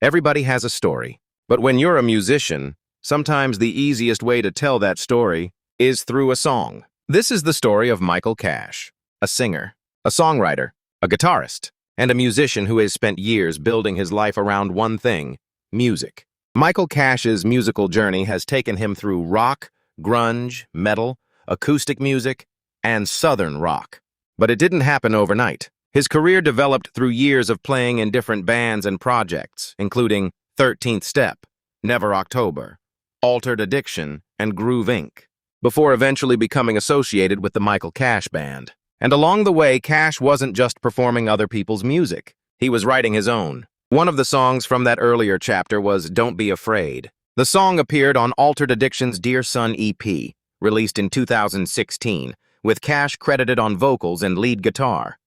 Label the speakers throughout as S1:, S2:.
S1: Everybody has a story. But when you're a musician, sometimes the easiest way to tell that story is through a song. This is the story of Michael Cash, a singer, a songwriter, a guitarist, and a musician who has spent years building his life around one thing: music. Michael Cash's musical journey has taken him through rock, grunge, metal, acoustic music, and southern rock. But it didn't happen overnight. His career developed through years of playing in different bands and projects, including 13th Step, Never October, Altered Addiction, and Groove Inc., before eventually becoming associated with the Michael Cash Band. And along the way, Cash wasn't just performing other people's music. He was writing his own. One of the songs from that earlier chapter was Don't Be Afraid. The song appeared on Altered Addiction's Dear Son EP, released in 2016, with Cash credited on vocals and lead guitar.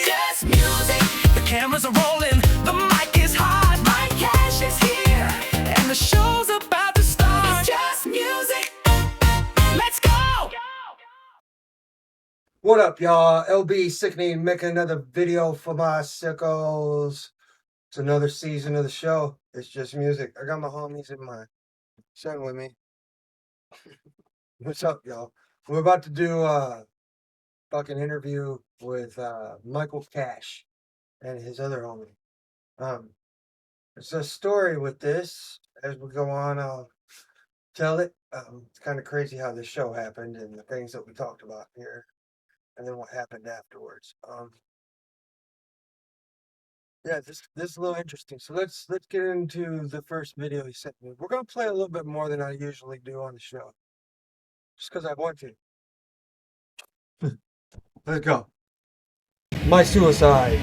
S2: Just music. The cameras are rolling, the mic is hot. My Cash is here, and the show's about to start. It's just music. Let's go.
S3: What up, y'all? LB Sickning making another video for my sickles. It's another season of the show. It's just music. I got my homies in my son with me. What's up, y'all? We're about to do a fucking interview with Michael Cash and his other homie. There's a story with this. As we go on, I'll tell it. It's kind of crazy how this show happened and the things that we talked about here, and then what happened afterwards. Yeah, this is a little interesting. So let's get into the first video he sent me. We're gonna play a little bit more than I usually do on the show, just because I want to. Let's go. My suicide.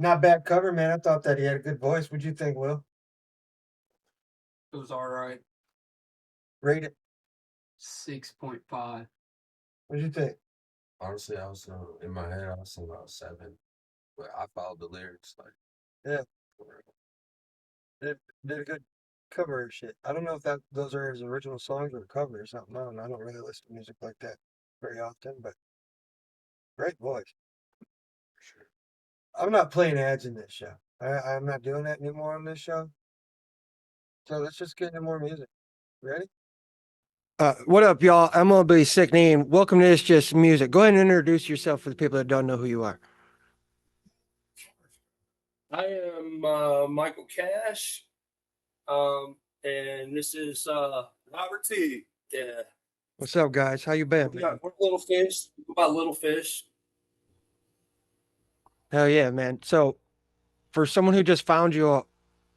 S3: Not bad cover, man. I thought that he had a good voice. What'd you think, Will?
S4: It was all right.
S3: Rate it.
S4: 6.5.
S3: What'd you think?
S5: Honestly, I was in my head. I was saying about 7, but I followed the lyrics like.
S3: Yeah. Did a good cover and shit. I don't know if those are his original songs or a cover or something. I don't really listen to music like that very often, but great voice.
S5: Sure.
S3: I'm not playing ads in this show. I'm not doing that anymore on this show. So let's just get into more music. Ready? What up, y'all? I'm LB Sickning. Welcome to It's Just Music. Go ahead and introduce yourself for the people that don't know who you are.
S6: I am Michael Cash, and this is Robert T. Yeah,
S3: What's up, guys? How you been?
S6: we're Little Fish. About Little Fish.
S3: Hell yeah, man. So, for someone who just found you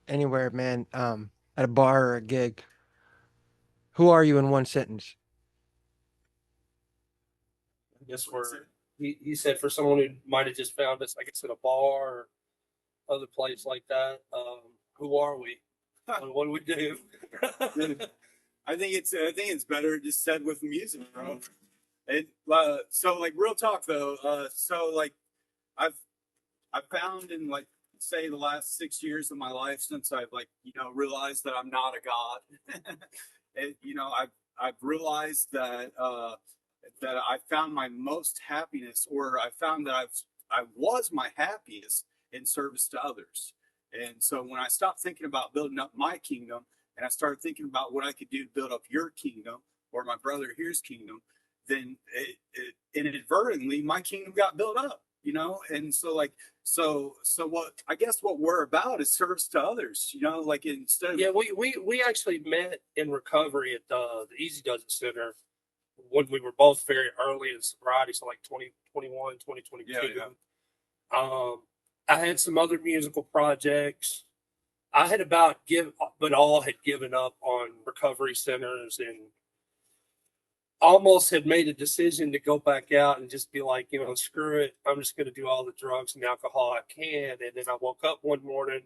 S3: anywhere, man, at a bar or a gig, who are you in one sentence?
S6: I guess he said for someone who might have just found us, I guess at a bar or other place like that. Who are we? What do we do?
S7: I think it's better just said with music, bro. It so like real talk though. So like I've found in like say the last 6 years of my life since I've like realized that I'm not a god. I've realized that that I found my most happiness, or I found that I was my happiest in service to others. And so when I stopped thinking about building up my kingdom and I started thinking about what I could do to build up your kingdom or my brother here's kingdom, then inadvertently my kingdom got built up, And so like, so what I guess what we're about is service to others, like instead of.
S6: Yeah, we actually met in recovery at the Easy Does It Center when we were both very early in sobriety, so like 2021, 2022.
S7: Yeah.
S6: I had some other musical projects. I had all had given up on recovery centers and almost had made a decision to go back out and just be like, screw it. I'm just going to do all the drugs and alcohol I can. And then I woke up one morning,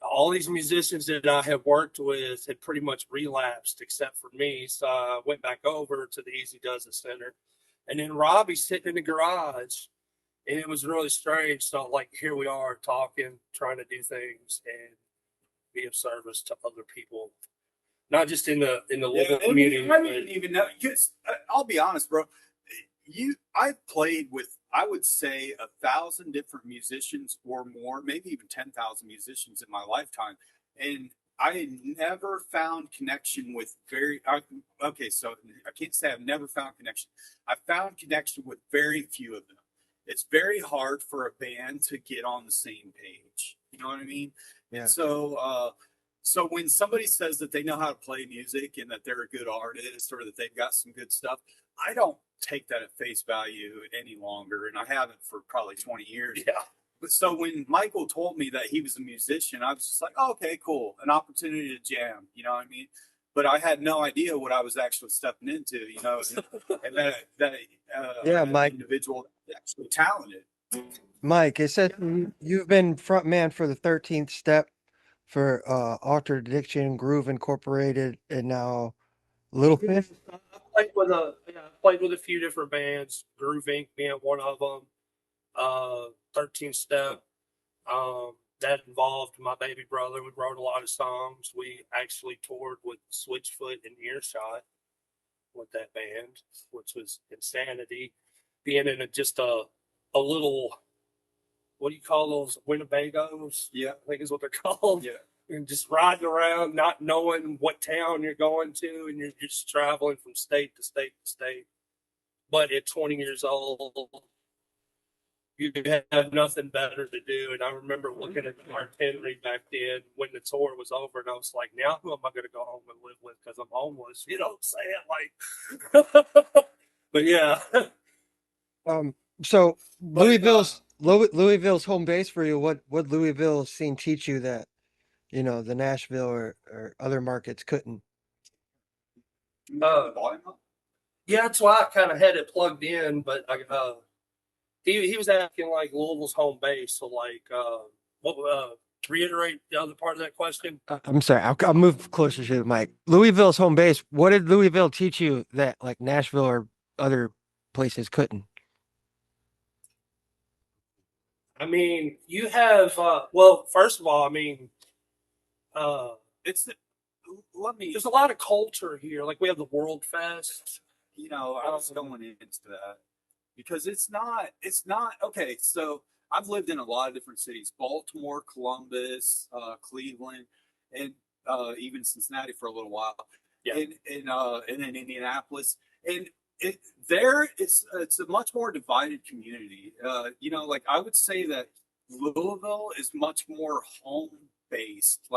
S6: all these musicians that I have worked with had pretty much relapsed except for me. So I went back over to the Easy Does It Center. And then Robbie's sitting in the garage. And it was really strange. So like here we are talking, trying to do things and be of service to other people. Not just in the local community.
S7: I didn't even know. I'll be honest, bro. I've played with, I would say, 1,000 different musicians or more, maybe even 10,000 musicians in my lifetime, and I never found connection with okay. So I can't say I've never found connection. I found connection with very few of them. It's very hard for a band to get on the same page. You know what I mean?
S3: Yeah.
S7: And so when somebody says that they know how to play music and that they're a good artist or that they've got some good stuff, I don't take that at face value any longer, and I haven't for probably 20 years.
S6: Yeah.
S7: But so when Michael told me that he was a musician, I was just like, oh, okay, cool, an opportunity to jam. You know what I mean? But I had no idea what I was actually stepping into. And that
S3: Mike.
S7: individual actually talented.
S3: Mike, it says you've been front man for the 13th Step, for Altered Addiction, Groove Incorporated, and now Little Fish.
S6: I played with a few different bands, Groove Inc. being one of them, 13 Step. That involved my baby brother. We wrote a lot of songs. We actually toured with Switchfoot and Earshot with that band, which was insanity. Being in just a little, what do you call those, Winnebagos?
S7: Yeah.
S6: I think is what they're called.
S7: Yeah.
S6: And just riding around, not knowing what town you're going to, and you're just traveling from state to state to state. But at 20 years old, you have nothing better to do. And I remember looking at the itinerary back then when the tour was over, and I was like, now who am I going to go home and live with because I'm homeless? You know what I'm saying? Like, but yeah.
S3: So Louisville's home base for you. What Louisville scene teach you that the Nashville or other markets couldn't?
S6: Yeah, that's why I kind of had it plugged in, but he was asking like Louisville's home base. So like, what? Reiterate the other part of that question.
S3: I'm sorry. I'll move closer to the mic. Louisville's home base. What did Louisville teach you that like Nashville or other places couldn't?
S6: I mean, you have well, first of all, I mean, uh,
S7: It's let me,
S6: there's a lot of culture here. Like we have the World Fest.
S7: you know, I was going into that because it's not okay. So I've lived in a lot of different cities: Baltimore, Columbus, Cleveland, and even Cincinnati for a little while,
S6: Yeah.
S7: and then Indianapolis. And it's a much more divided community. You know, like I would say that Louisville is much more home based.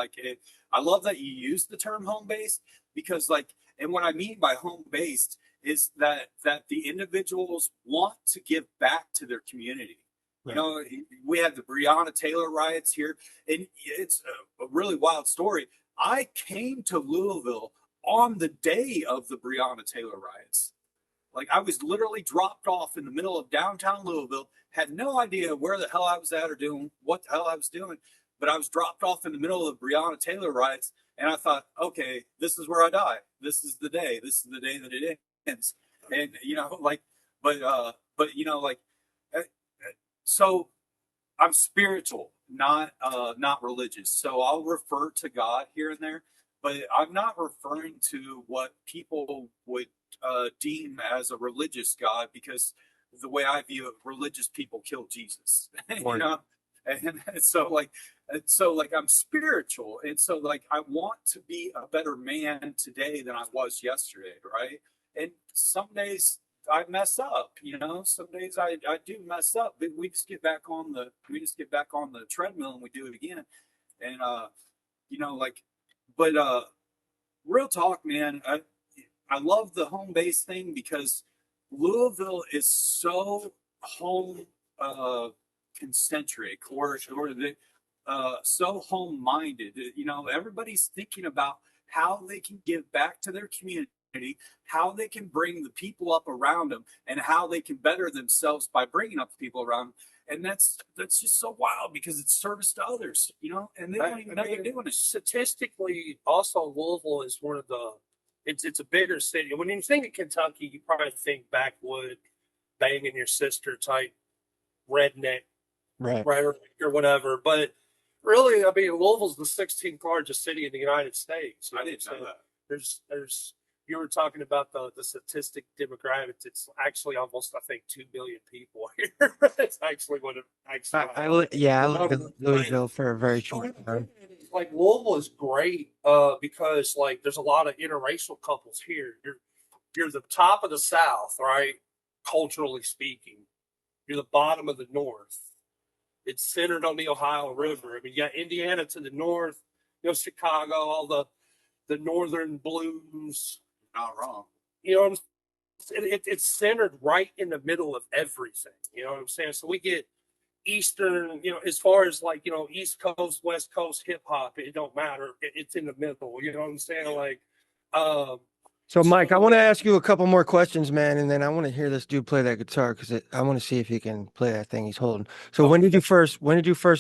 S7: I love that you use the term home based because and what I mean by home based is that the individuals want to give back to their community. You know, we had the Breonna Taylor riots here, and it's a really wild story. I came to Louisville on the day of the Breonna Taylor riots. Like I was literally dropped off in the middle of downtown Louisville, had no idea where the hell I was at or doing what the hell I was doing, but I was dropped off in the middle of the Breonna Taylor riots, and I thought, okay, this is where I die. This is the day. This is the day that it ends. And but uh, so I'm spiritual, not religious. So I'll refer to God here and there, but I'm not referring to what people would deem as a religious God, because the way I view it, religious people kill Jesus. You know, and so I'm spiritual, and so like I want to be a better man today than I was yesterday, right? And some days I mess up, you know. Some days I do mess up, but we just get back on the treadmill and we do it again. And you know, like, but real talk, man. I love the home base thing because Louisville is so home concentric, or the so home minded. You know, everybody's thinking about how they can give back to their community, how they can bring the people up around them, and how they can better themselves by bringing up the people around them. And that's just so wild because it's service to others, you know, and they don't even know they're doing it.
S6: Statistically, also Louisville is one of the it's a bigger city. When you think of Kentucky, you probably think backwood, banging your sister type redneck,
S3: Right.
S6: or whatever. But really, I mean, Louisville's the 16th largest city in the United States.
S7: I didn't know that.
S6: There's you were talking about the statistic demographics. It's actually almost, I think, 2 billion people here. It's actually what it actually.
S3: I lived in Louisville for a very short time.
S6: Like Louisville is great because like there's a lot of interracial couples here. You're the top of the South, right? Culturally speaking, you're the bottom of the North. It's centered on the Ohio River. I mean, you got Indiana to the north, you know, Chicago, all the northern blues.
S7: Not wrong.
S6: You know what I'm saying? It's centered right in the middle of everything. You know what I'm saying? So we get Eastern, you know, as far as like, you know, East Coast, West Coast hip hop, it don't matter. It's in the middle. You know what I'm saying? Like,
S3: So, Mike, I want to ask you a couple more questions, man, and then I want to hear this dude play that guitar because I want to see if he can play that thing he's holding. So, when did you first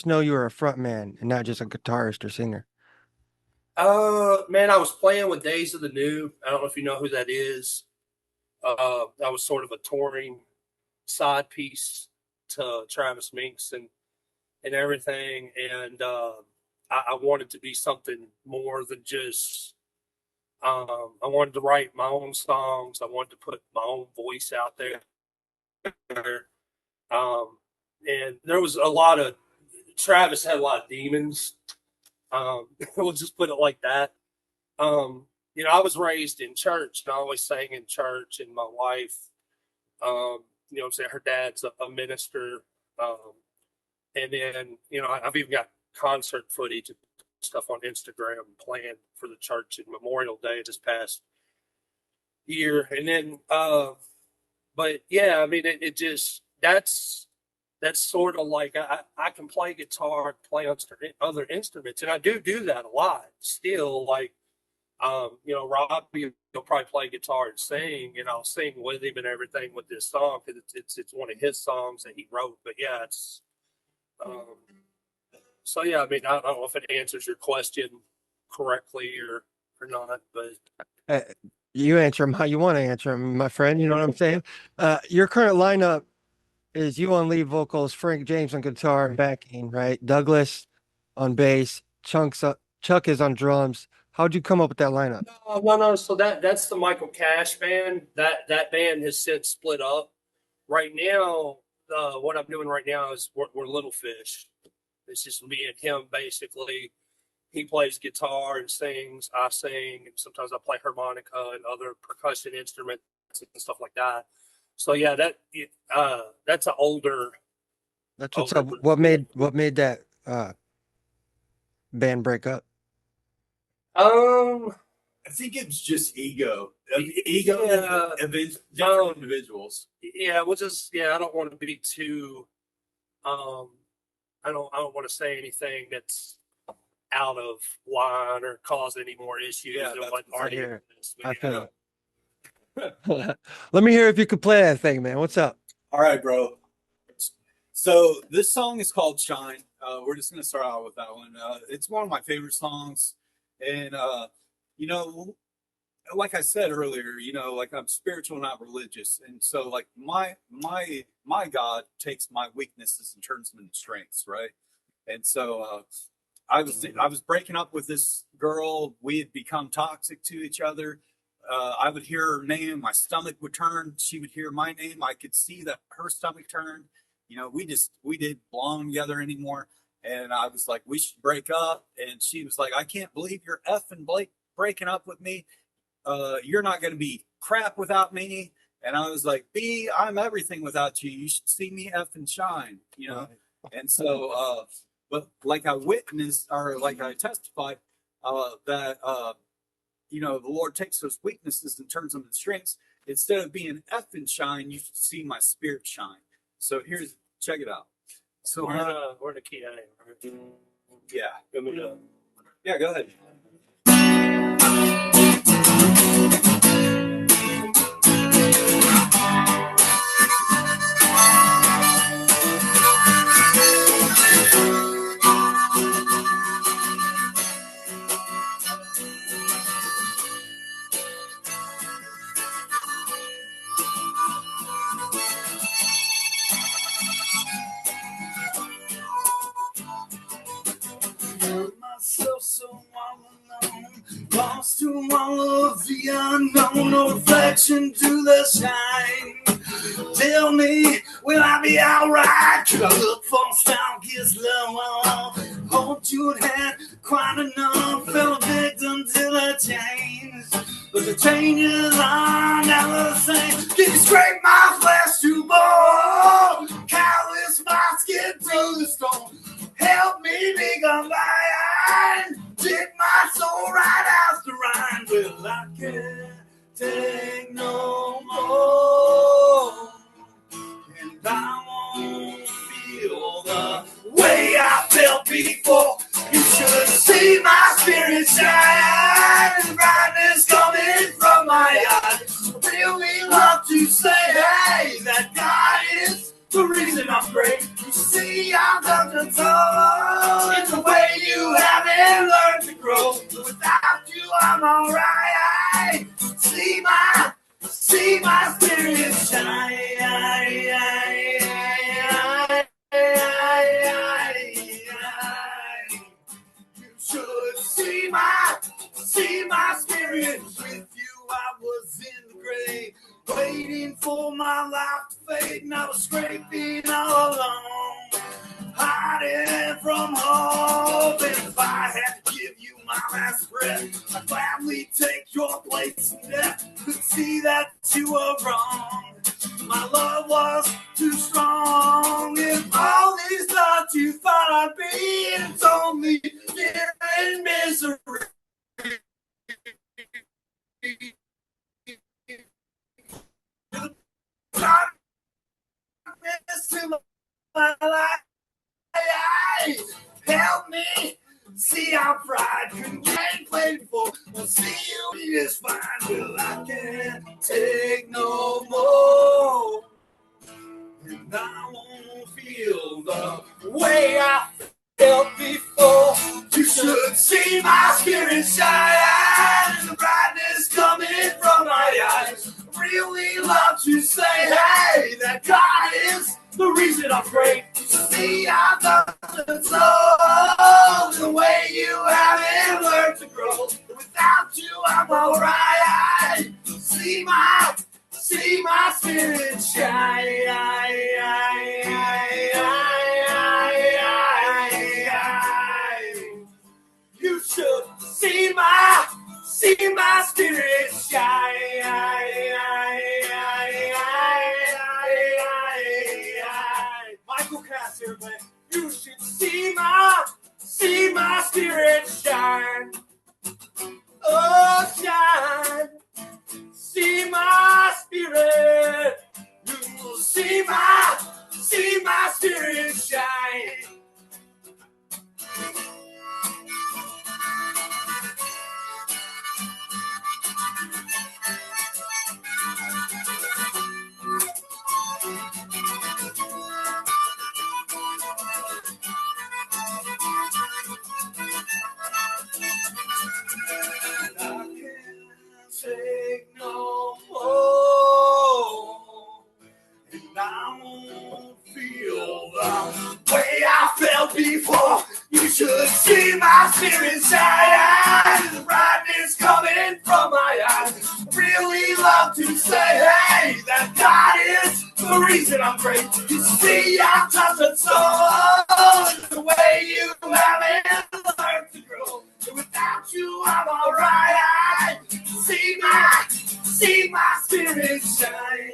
S3: know you were a front man and not just a guitarist or singer?
S6: man, I was playing with Days of the New. I don't know if you know who that is. That was sort of a touring side piece to Travis Minks and everything. And I wanted to be something more than just. I wanted to write my own songs. I wanted to put my own voice out there. And there was a lot of Travis had a lot of demons. We'll just put it like that. You know, I was raised in church and I always sang in church, and my wife, you know what I'm saying, her dad's a minister. And then, you know, I've even got concert footage and stuff on Instagram playing for the church in Memorial Day this past year. And then, but yeah, I mean, it just, that's sort of like I can play guitar, play other instruments, and I do that a lot still. Like, you know, Robbie probably play guitar and sing, and I'll sing with him and everything with this song because it's one of his songs that he wrote. But yeah, it's so yeah. I mean, I don't know if it answers your question correctly or not, but
S3: You answer them how you want to answer them, my friend. You know what I'm saying? Your current lineup is you on lead vocals, Frank James on guitar and backing, right? Douglas on bass, Chuck is on drums. How'd you come up with that lineup?
S6: no. So that's the Michael Cash band. That band has since split up. Right now, what I'm doing right now is we're Little Fish. It's just me and him basically. He plays guitar and sings. I sing, and sometimes I play harmonica and other percussion instruments and stuff like that. So yeah, that's an older.
S3: That's what's up. What made that band break up?
S7: I think it's just ego. Ego
S6: Yeah.
S7: different individuals.
S6: Yeah, we'll just I don't want to be too. I don't want to say anything that's out of line or cause any more issues
S7: Yeah,
S6: than
S7: that's
S6: what
S3: I
S6: already
S3: hear it.
S6: is.
S3: I feel it. Let me hear if you could play that thing, man. What's up?
S7: All right, bro. So this song is called Shine. We're just gonna start out with that one. It's one of my favorite songs, and you know, like I said earlier, like I'm spiritual, not religious, and so like my God takes my weaknesses and turns them into strengths, right? And so I was breaking up with this girl. We had become toxic to each other. I would hear her name, my stomach would turn. She would hear my name. I could see that her stomach turned. We didn't belong together anymore. And I was like, we should break up. And she was like, I can't believe you're effing breaking up with me. You're not going to be crap without me. And I was like, B, I'm everything without you. You should see me effing shine. And so, but like I witnessed or like I testified, that, the Lord takes those weaknesses and turns them into strengths. Instead of being effing shine, you should see my spirit shine. So check it out. So
S6: we're the key A. Right?
S7: Yeah.
S6: Give me the.
S7: Yeah, go ahead.
S2: Myself so all alone, lost to all of the unknown, no reflection to the shine. Tell me, will I be alright? Could I look for nostalgia's love? Hold your hand, quite enough, fell a victim to the change. But the changes are never the same. Can you scrape my flesh to bone? Callous my skin through the stone. Help me become mine. Did my soul right out the Rhine? Well, I can't take no more. And I won't feel the way I felt before. You should see my spirit shine. Brightness coming from my eyes. I really love to say, hey, that God is the reason I'm great. You see, I'm done to toe. It's the way you haven't learned to grow. Without you, I'm alright. See my spirit shine. You should see my spirit. With you, I was in the grave, waiting for my life to fade, and I was scraping all along, hiding from hope. And if I had to give you my last breath, I'd gladly take your place in death. Could see that you were wrong. My love was too strong. If all these thoughts you thought I'd be, it's only fear and misery. Darkness to my life. Help me See, I'm fried, couldn't get played for. I'll see you just fine. Well, I can't take no more. And I won't feel the way I felt before. You should see my spirit shine, and the brightness coming from my eyes. Really love to say, hey, that God is the reason I'm great. See, I've done so the way you haven't learned to grow. Without you, I'm alright. See my spirit shine. You should see my spirit shine. Michael Cass here, man. You should see my spirit shine. Oh, shine. See my spirit. You will see my spirit shine. I can't take no more, and I won't feel the way I felt before. You should see my spirit shine, the brightness coming from my eyes. Really love to say, hey, that God is the reason I'm great. You see, I've touched the soul the way you haven't learned to grow. Without you, I'm alright. See my spirit shine.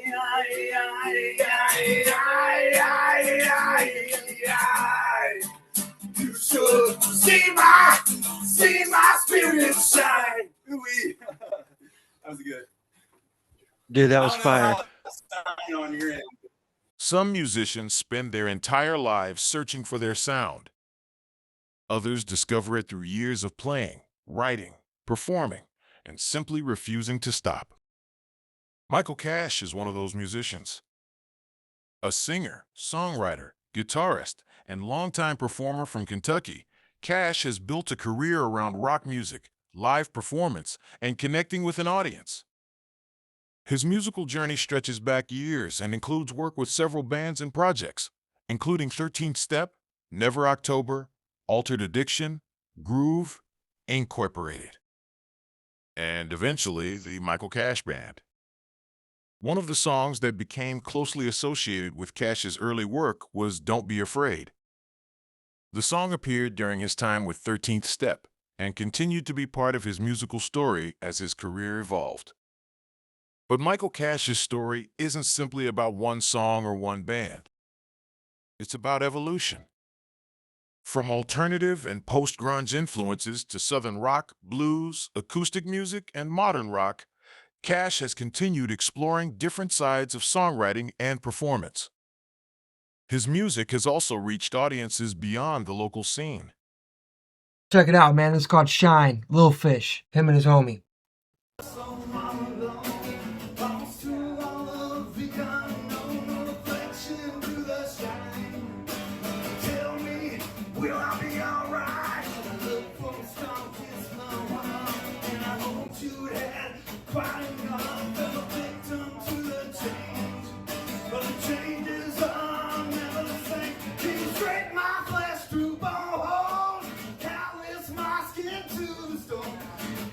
S2: You should see my spirit shine. Ooh-wee. That was good.
S3: Dude, that
S7: I
S3: was
S7: don't know
S3: fire.
S7: how it's sounding on your end.
S8: Some musicians spend their entire lives searching for their sound. Others discover it through years of playing, writing, performing, and simply refusing to stop. Michael Cash is one of those musicians. A singer, songwriter, guitarist, and longtime performer from Kentucky, Cash has built a career around rock music, live performance, and connecting with an audience. His musical journey stretches back years and includes work with several bands and projects, including 13th Step, Never October, Altered Addiction, Groove, Incorporated, and eventually the Michael Cash Band. One of the songs that became closely associated with Cash's early work was Don't Be Afraid. The song appeared during his time with 13th Step and continued to be part of his musical story as his career evolved. But Michael Cash's story isn't simply about one song or one band. It's about evolution. From alternative and post-grunge influences to southern rock, blues, acoustic music, and modern rock, Cash has continued exploring different sides of songwriting and performance. His music has also reached audiences beyond the local scene.
S3: Check it out, man. It's called Shine. Little Fish. Him and his homie.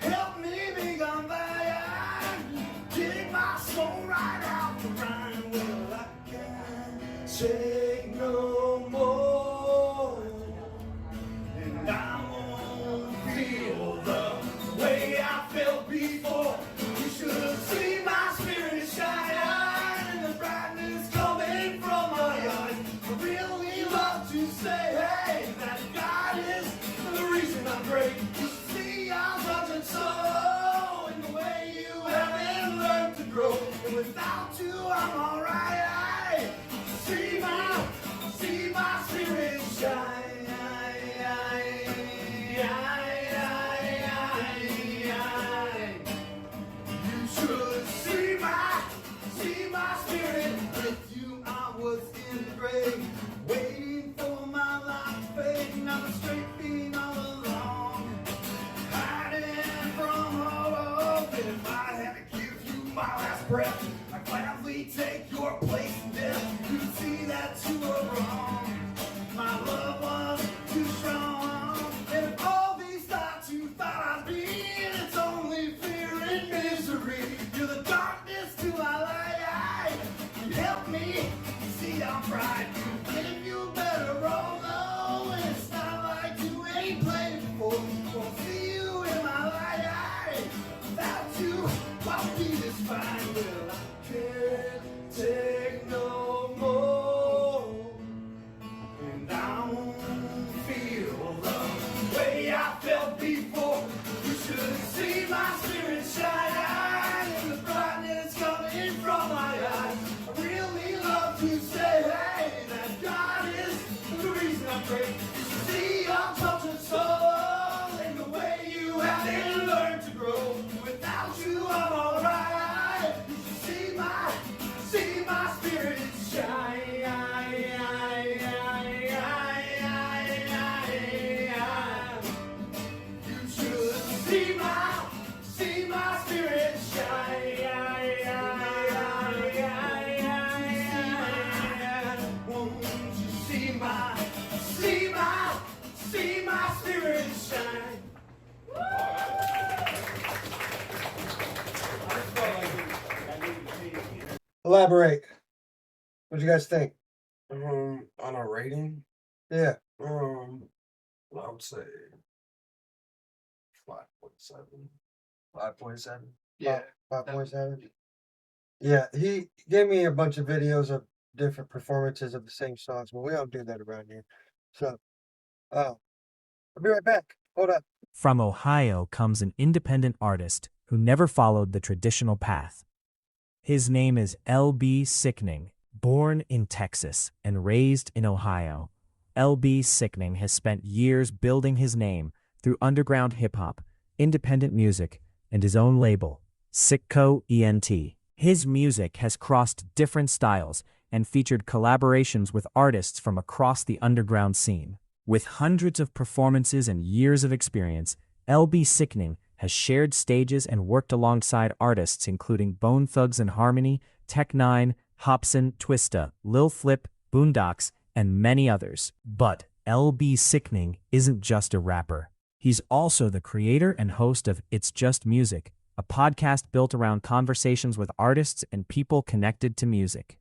S2: Help me become better. on the straight beam all along, hiding from all of it. If I had to give you my last breath, I'd gladly take your place in death. You'd see that you were wrong. My love was too strong. And if all these thoughts you thought I'd be in, it's only fear and misery. You're the darkness to my light. You help me see I'm bright. If you better roll low, and it's not like you ain't played before. Won't see you in my light. Without you, I'll be this fine. Well, I can't take no more. And I don't feel the way I felt before. You should see my spirit shine, and the brightness coming from my eyes. I really love to say, hey, that God is the reason I pray. You should see your tortured soul, and the way you haven't learned to grow. Without you, I'm alright. You should see my spirit shine. You should see my spirit shine. Won't you see my spirit shine?
S3: Elaborate. What do you guys think?
S5: On a rating,
S3: Yeah.
S5: I would say 5.7. 5.7.
S4: Yeah.
S3: 5.7. Yeah, he gave me a bunch of videos of different performances of the same songs, but we don't do that around here. So, I'll be right back. Hold up.
S9: From Ohio comes an independent artist who never followed the traditional path. His name is LB Sickning. Born in Texas and raised in Ohio, LB Sickning has spent years building his name through underground hip-hop, independent music, and his own label, Sickco ENT. His music has crossed different styles and featured collaborations with artists from across the underground scene. With hundreds of performances and years of experience, LB Sickning has shared stages and worked alongside artists including Bone Thugs and Harmony, Tech Nine, Hobson, Twista, Lil Flip, Boondocks, and many others. But LB Sickning isn't just a rapper. He's also the creator and host of It's Just Music, a podcast built around conversations with artists and people connected to music.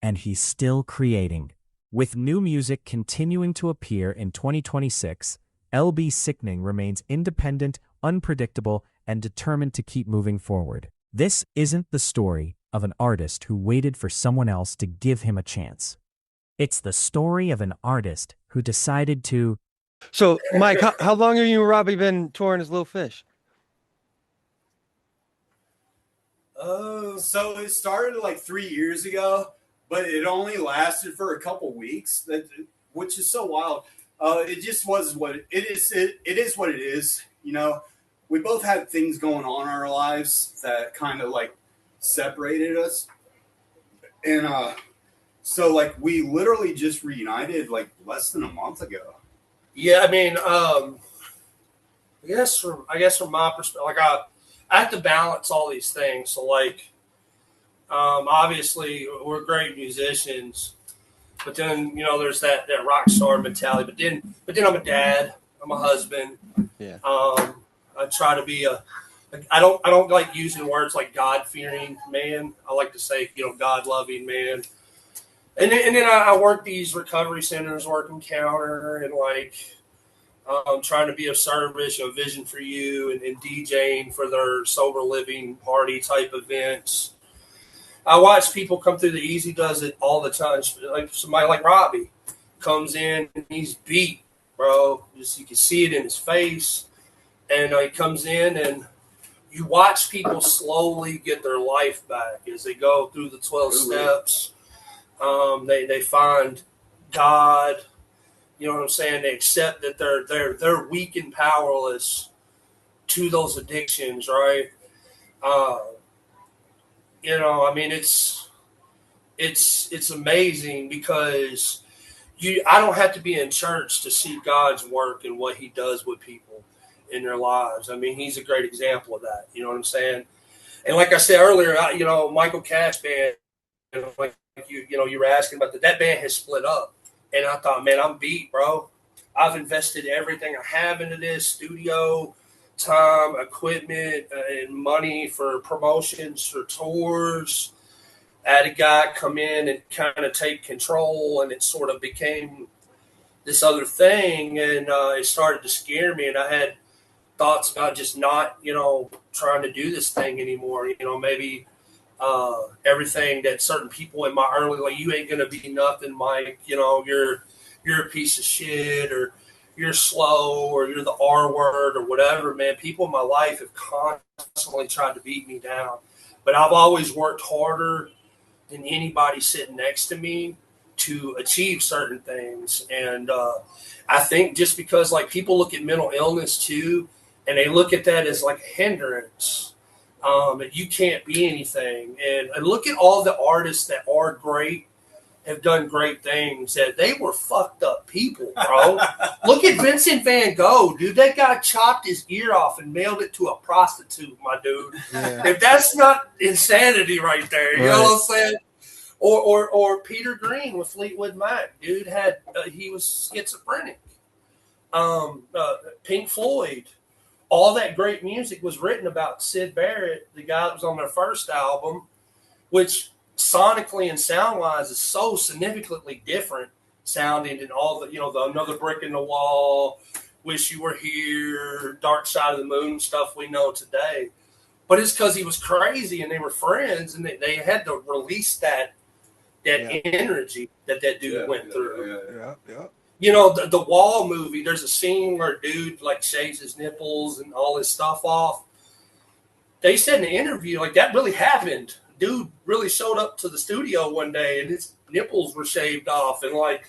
S9: And he's still creating. With new music continuing to appear in 2026, LB Sickning remains independent, unpredictable, and determined to keep moving forward. This isn't the story of an artist who waited for someone else to give him a chance. It's the story of an artist who decided to...
S3: So, Mike, how long have you and Robbie been touring as Little Fish?
S7: So it started like 3 years ago, but it only lasted for a couple weeks. Which is so wild. It just was what it is. It is what it is. You know, we both had things going on in our lives that kind of like separated us, and so like we literally just reunited like less than a month ago.
S6: Yeah, I mean, I guess from my perspective, like I have to balance all these things. So like, obviously we're great musicians, but then there's that rock star mentality. But then I'm a dad. I'm a husband.
S3: Yeah.
S6: I try to be I don't like using words like God fearing man. I like to say God loving man. And then I work these recovery centers, work Encounter, and like trying to be of service, Vision for You, and DJing for their sober living party type events. I watch people come through. The Easy does it all the time. Like somebody like Robbie comes in and he's beat, bro. You can see it in his face. And he comes in and you watch people slowly get their life back as they go through the 12 steps. They find God. You know what I'm saying? They accept that they're weak and powerless to those addictions, right? I mean, it's amazing because I don't have to be in church to see God's work and what He does with people in their lives. I mean, He's a great example of that. You know what I'm saying? And like I said earlier, Michael Cash band, like you were asking about that band has split up, and I thought, man, I'm beat, bro. I've invested everything I have into this studio time, equipment, and money for promotions, for tours. I had a guy come in and kind of take control, and it sort of became this other thing, and it started to scare me, and I had thoughts about just not, trying to do this thing anymore. Maybe everything that certain people in my early, like, you ain't gonna be nothing, Mike. You're a piece of shit, or you're slow, or you're the R word, or whatever. Man, people in my life have constantly tried to beat me down, but I've always worked harder than anybody sitting next to me to achieve certain things. And I think just because, like, people look at mental illness too, and they look at that as like a hindrance, and you can't be anything. And look at all the artists that are great, have done great things, that they were fucked up people, bro. Look at Vincent Van Gogh, dude. That guy chopped his ear off and mailed it to a prostitute, my dude.
S3: Yeah.
S6: If that's not insanity right there, you know what I'm saying? Or Peter Green with Fleetwood Mac, dude he was schizophrenic. Pink Floyd, all that great music was written about Syd Barrett, the guy that was on their first album, which sonically and sound-wise is so significantly different sounding than all the, the Another Brick in the Wall, Wish You Were Here, Dark Side of the Moon stuff we know today. But it's because he was crazy and they were friends, and they had to release that energy that dude went through.
S3: Yeah.
S6: The Wall movie, there's a scene where a dude like shaves his nipples and all his stuff off. They said in the interview, like, that really happened. Dude really showed up to the studio one day and his nipples were shaved off, and like,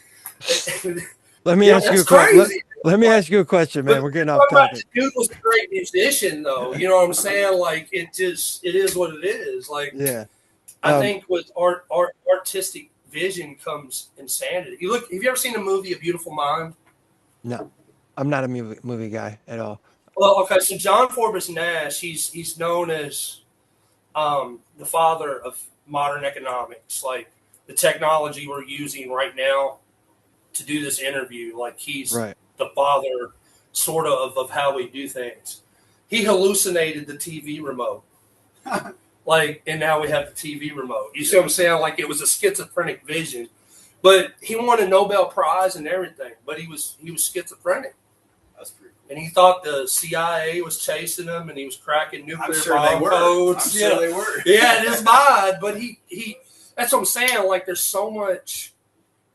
S3: Let me ask you a question. Let me ask you a question, man.
S6: But
S3: We're getting off topic.
S6: Dude was a great musician, though. You know what I'm saying? Like, it is what it is. Like,
S3: Yeah.
S6: I think with artistic vision comes insanity. Have you ever seen a movie, A Beautiful Mind?
S3: No, I'm not a movie guy at all.
S6: Well, okay, so John Forbes Nash, he's known as the father of modern economics, like the technology we're using right now to do this interview. Like, he's the father, sort of how we do things. He hallucinated the TV remote. And now we have the TV remote. You see what I'm saying? Like, it was a schizophrenic vision. But he won a Nobel Prize and everything. But he was schizophrenic.
S7: That's pretty cool.
S6: And he thought the CIA was chasing him, and he was cracking nuclear bomb
S7: I'm
S6: codes.
S7: sure they were.
S6: Yeah, in his mind. But he that's what I'm saying. Like, there's so much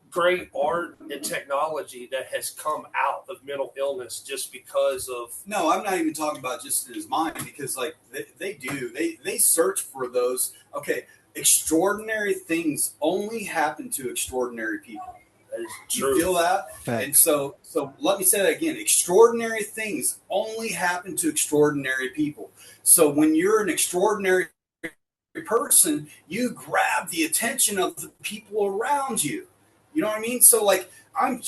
S6: great art and technology that has come out of mental illness just because of.
S7: No, I'm not even talking about just in his mind, because like they search for those. Okay, extraordinary things only happen to extraordinary people.
S6: That is true.
S7: You feel that?
S3: Thanks.
S7: And so let me say that again. Extraordinary things only happen to extraordinary people. So when you're an extraordinary person, you grab the attention of the people around you. You know what I mean? So like, I'm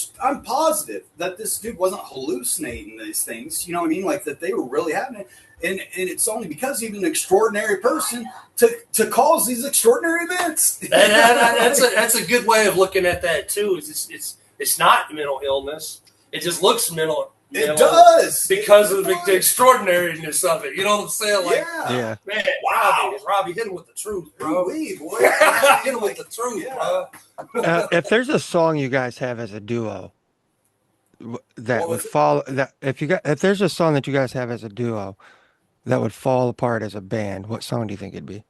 S7: positive that this dude wasn't hallucinating these things. You know what I mean? Like, that they were really happening. And it's only because he's an extraordinary person to cause these extraordinary events.
S6: That's a good way of looking at that too. It's not mental illness. It just looks mental.
S7: It does,
S6: because of the extraordinariness of it. You know what I'm saying? Like,
S3: Yeah.
S6: Man, wow, Robbie, hit him with the truth, bro.
S7: Boy.
S6: Hit him with the truth, bro.
S3: If there's a song you guys have as a duo that would fall, if there's a song that you guys have as a duo that would fall apart as a band, what song do you think it'd be?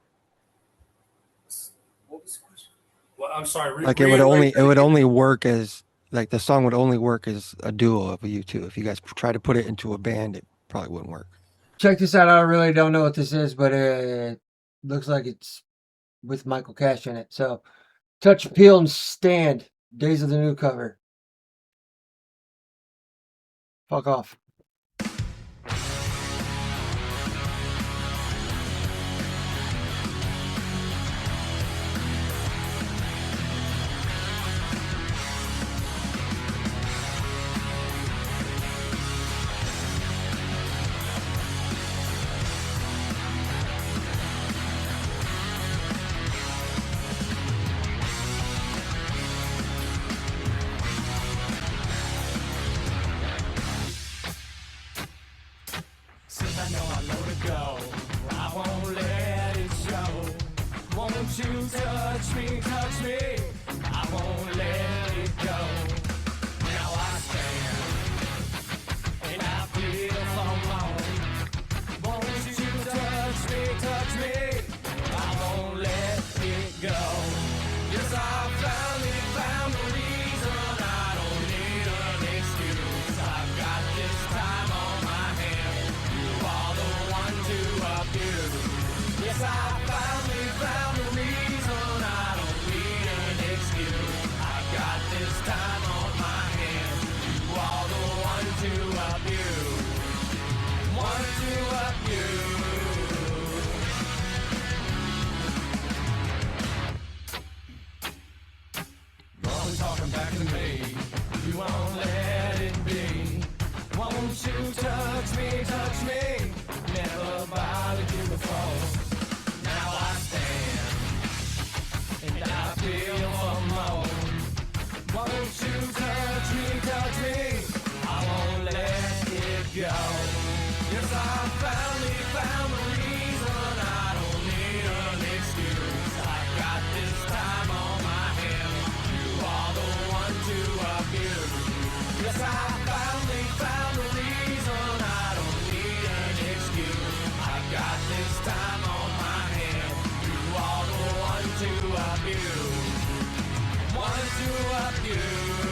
S7: What was the question?
S6: Well, I'm sorry.
S3: Like, it would only work as, like, the song would only work as a duo of you two. If you guys try to put it into a band, it probably wouldn't work. Check this out. I really don't know what this is, but it looks like it's with Michael Cash in it. So, Touch, Peel, and Stand. Days of the New cover. Fuck off.
S2: touch me, I won't let it go. Now I stand and I feel alone. Won't you touch me, I won't let it go. Yes, I finally found a reason, I don't need an excuse. I've got this time on my hands, you are the one to abuse. Yes, I finally found a reason, I don't need an excuse. I've got this time on my hands, you are the one to abuse. One to abuse. Always talking back to me, you won't let it be. Won't you touch me, never bothered you before. Now I stand, and I feel for more. Won't you touch me, I won't let it go. Yes, I finally found the reason, I don't need an excuse. I got this time on my hands, you are the one to abuse. Yes, I finally found the reason, I don't need an excuse. I got this time on my hands, you are the one to abuse. One to abuse.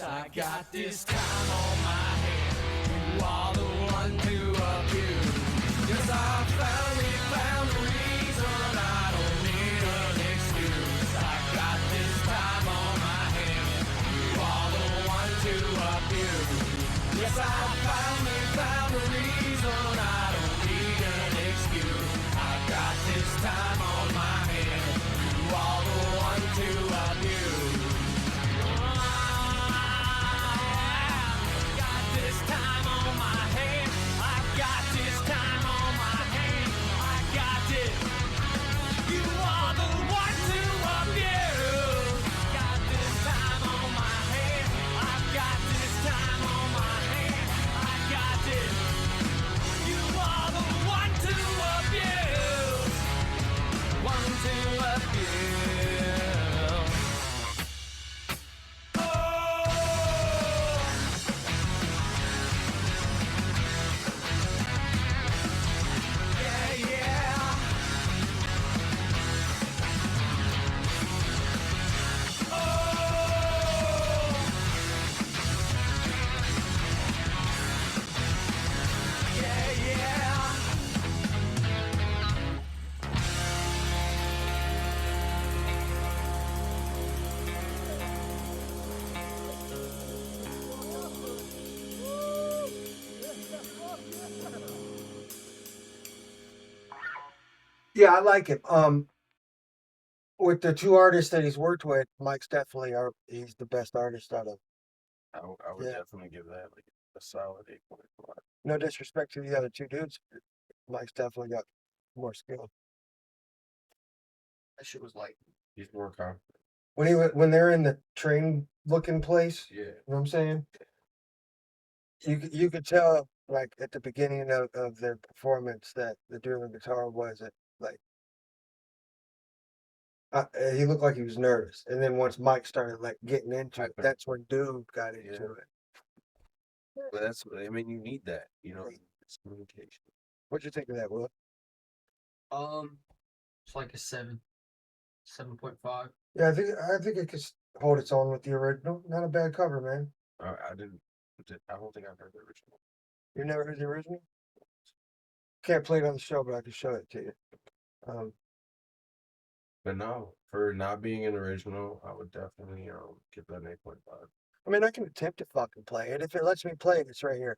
S2: I got this time on my hands, you are the one to abuse. Yes, I finally found a reason, I don't need an excuse. I got this time on my hands, you are the one to abuse. Yes, I finally found a reason, I don't need an excuse. I got this time on my hands, you are the one to abuse.
S3: Yeah, I like him. With the two artists that he's worked with, Mike's definitely he's the best artist out of.
S5: I would
S3: Yeah.
S5: definitely give that like a solid 8.5.
S3: No disrespect to the other two dudes, Mike's definitely got more skill.
S5: That shit was like he's more confident.
S3: When they're in the train looking place,
S5: Yeah.
S3: you know what I'm saying? You could tell like at the beginning of their performance that the dude on the guitar wasn't like he looked like he was nervous, and then once Mike started like getting into it, that's when dude got into it.
S5: But that's, I mean, you need that, you know, it's communication.
S3: What'd you think of that, Will?
S4: It's like a 7.5.
S3: Yeah, I think it could hold its own with the original. Not a bad cover, man.
S5: I don't think I've heard the original.
S3: You never heard the original? Can't play it on the show, but I can show it to you.
S5: But no, for not being an original, I would definitely give that an 8.5.
S3: I mean, I can attempt to fucking play it. If it lets me play it, it's right here.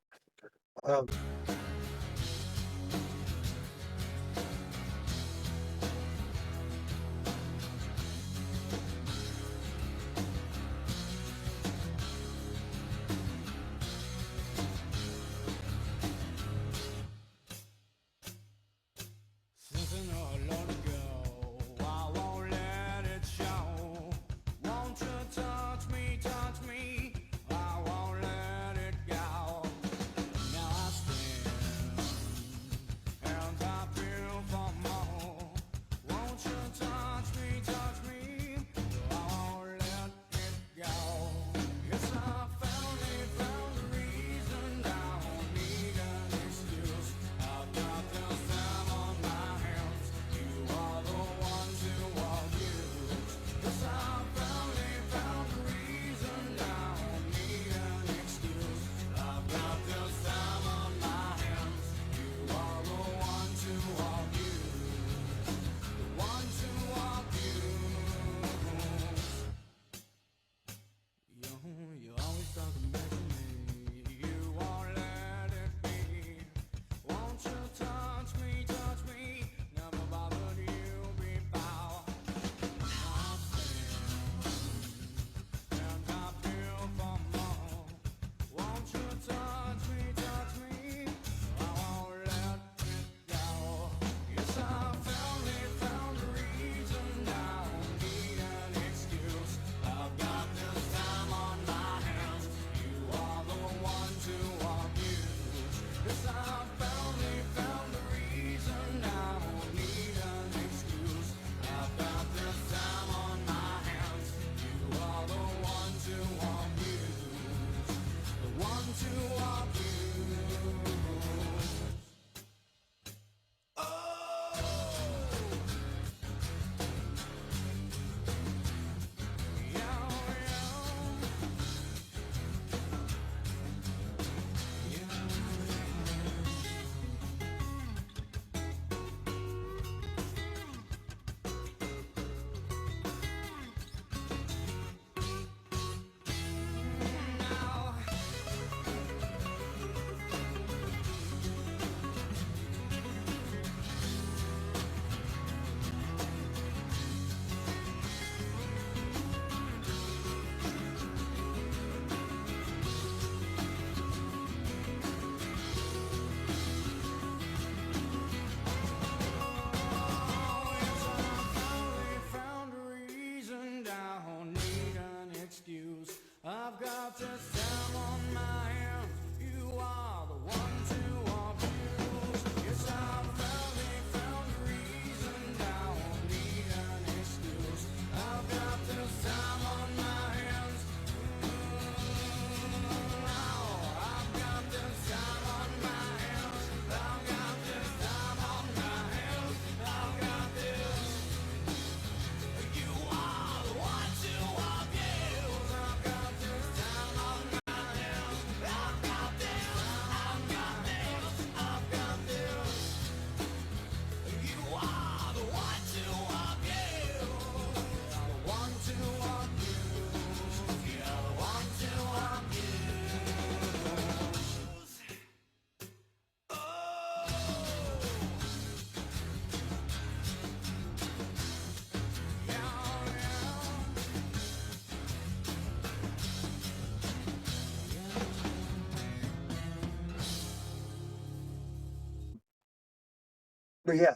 S3: But yeah,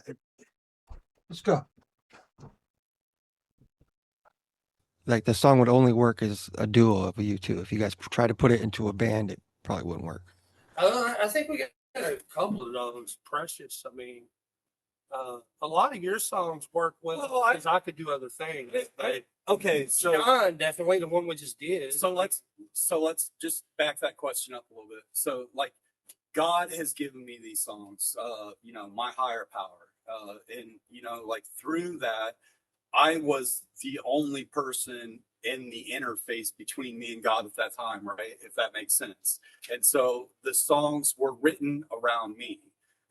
S3: let's go. Like the song would only work as a duo of you two. If you guys try to put it into a band, it probably wouldn't work.
S6: I think we got a couple of those. Precious. I mean, A lot of your songs work well because I could do other things. But
S7: Okay, so
S6: John, definitely the one we just did.
S7: let's just back that question up a little bit. So like God has given me these songs, my higher power. And like through that, I was the only person in the interface between me and God at that time, right? If that makes sense. And so the songs were written around me.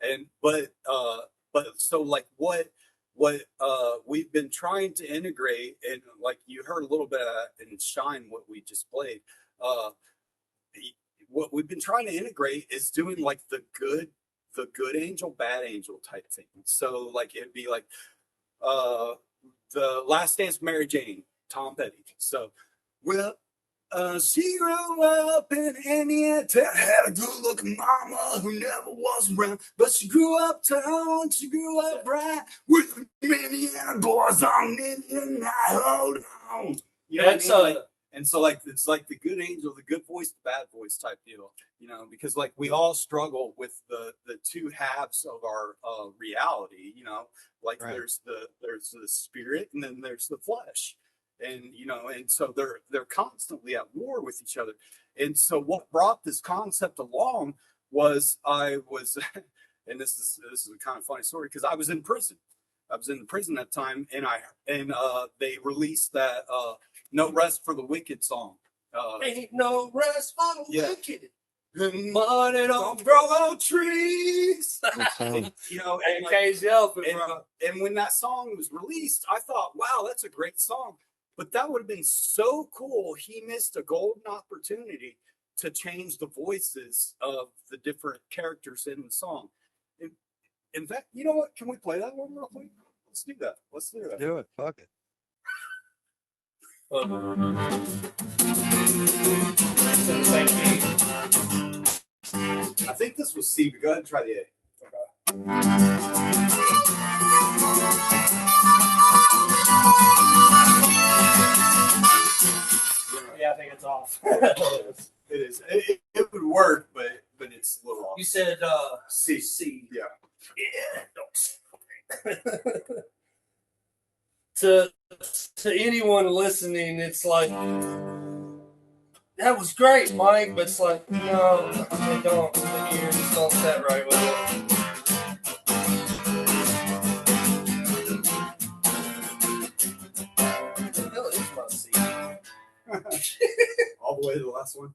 S7: And but so like what we've been trying to integrate, and like you heard a little bit of that in Shine what we just played. Uh what we've been trying to integrate is doing like the good angel, bad angel type thing. So like it'd be like uh the Last Dance with Mary Jane, Tom Petty. So, well, she grew up in Indiana, had a good-looking mama who never was around, but she grew up tall, she grew up right with Indiana boys on Indian night. Hold on. You know
S6: That's
S7: what I mean? And so like it's like the good angel, the good voice, the bad voice type deal, because like we all struggle with the two halves of our reality, like
S3: Right.
S7: there's the spirit and then there's the flesh. And so they're constantly at war with each other. And so what brought this concept along was I was and this is a kind of funny story because I was in prison. I was in prison at the time, and they released that "No Rest for the Wicked" song.
S6: Ain't no rest for the
S7: Yeah.
S6: wicked.
S7: Money don't grow on trees.
S6: Ain't
S7: and,
S6: crazy elephant, bro.
S7: and when that song was released, I thought, wow, that's a great song. But that would have been so cool. He missed a golden opportunity to change the voices of the different characters in the song. In fact, you know what? Can we play that one real quick? Let's do that. Let's do that.
S3: Do it. Fuck it.
S7: I think this was C, but go ahead and try the A.
S6: Yeah, I think it's off.
S7: It is. It would work, but it's a little off.
S6: You said
S7: C.
S6: C.
S7: Yeah.
S6: Yeah. to anyone listening, it's like that was great, Mike, but it's like no, they don't. The ears don't set right with it. The hell is my C?
S7: All the way to the last one.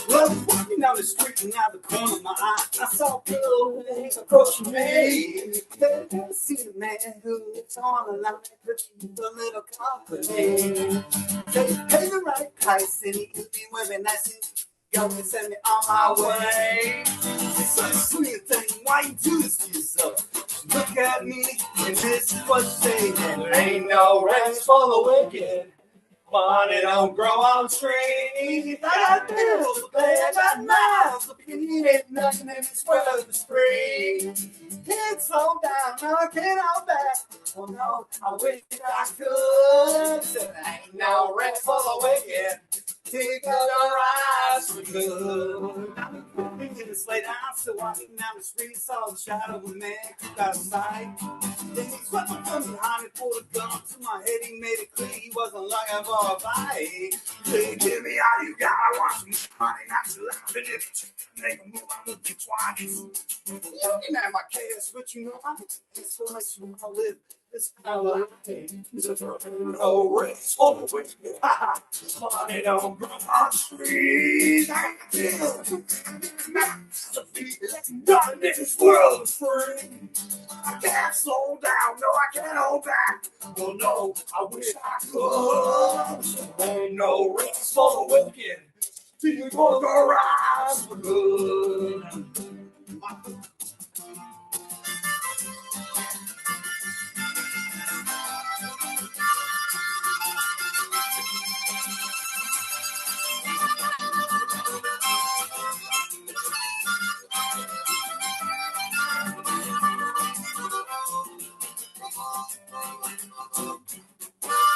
S7: Well, I was walking down the street and out the corner of my eye, I saw a girl approaching me. They never seen a man who's on a line with a little company. They pay the right price and he could be very nice and go and send me on my way. It's such a sweet thing, why you do this to yourself? She look at me and this is what she say. There ain't no rest for the wicked. Money don't grow on trees. I got bills to pay, I got miles to pay. Ain't nothing in this world is free. It's all down, no, I can't hold back. Oh no, I wish I could. There ain't no rest for the wicked. Take out your eyes for good. Minutes later, I'm still walking down the street, saw the shadow of a man creep out of sight. Then he swept up from behind me, pulled a gun to my head. He made it clear he wasn't looking for a fight. Say, give me all you got, I want some money, not to laugh. And if you make a move, I'm looking twice. Looking at my cash, but you know I'm so much you wanna live. This how I think. It's a no race for the wicked. Money don't grow on trees. I feel none in this world is free. I can't slow down, no, I can't hold back. Oh no, I wish I could. Ain't no race for the wicked. Till for the rise for good.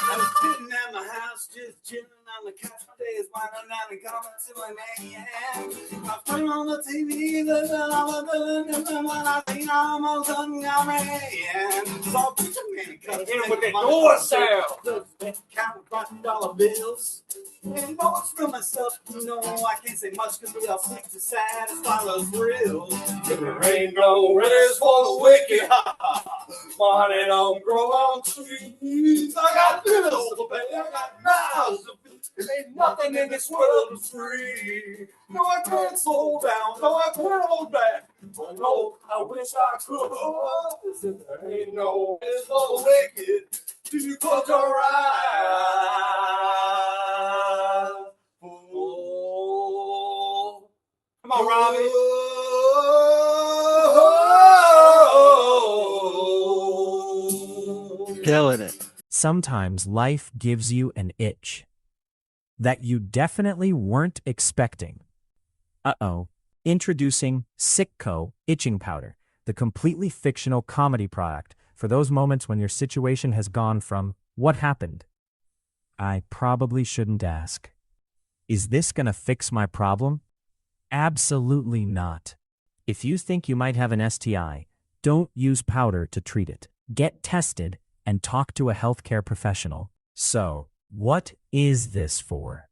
S2: I was sitting at my house, just chilling on the couch. My day is winding down and coming to an end. I turn on the TV, when I think I'm all done already. Saw a picture man cut
S6: Hit with that door sound.
S2: Count $5 bills. And votes for myself, no, I can't say much because we all seek to satisfy those thrills.
S6: There ain't no rest for the wicked. Money don't grow on trees. I got bills to pay. I got mouths to feed. There ain't nothing in this world that's free. No, I can't slow down. No, I can't hold back. Oh, no, I wish I could. There ain't no rest for the wicked. Did you close your eyes? Oh. Come on, Robbie.
S3: Killing it.
S9: Sometimes life gives you an itch that you definitely weren't expecting. Uh-oh. Introducing Sicko itching powder, the completely fictional comedy product for those moments when your situation has gone from "what happened? I probably shouldn't ask. Is this gonna fix my problem? Absolutely not. If you think you might have an STI, don't use powder to treat it. Get tested and talk to a healthcare professional. So, what is this for?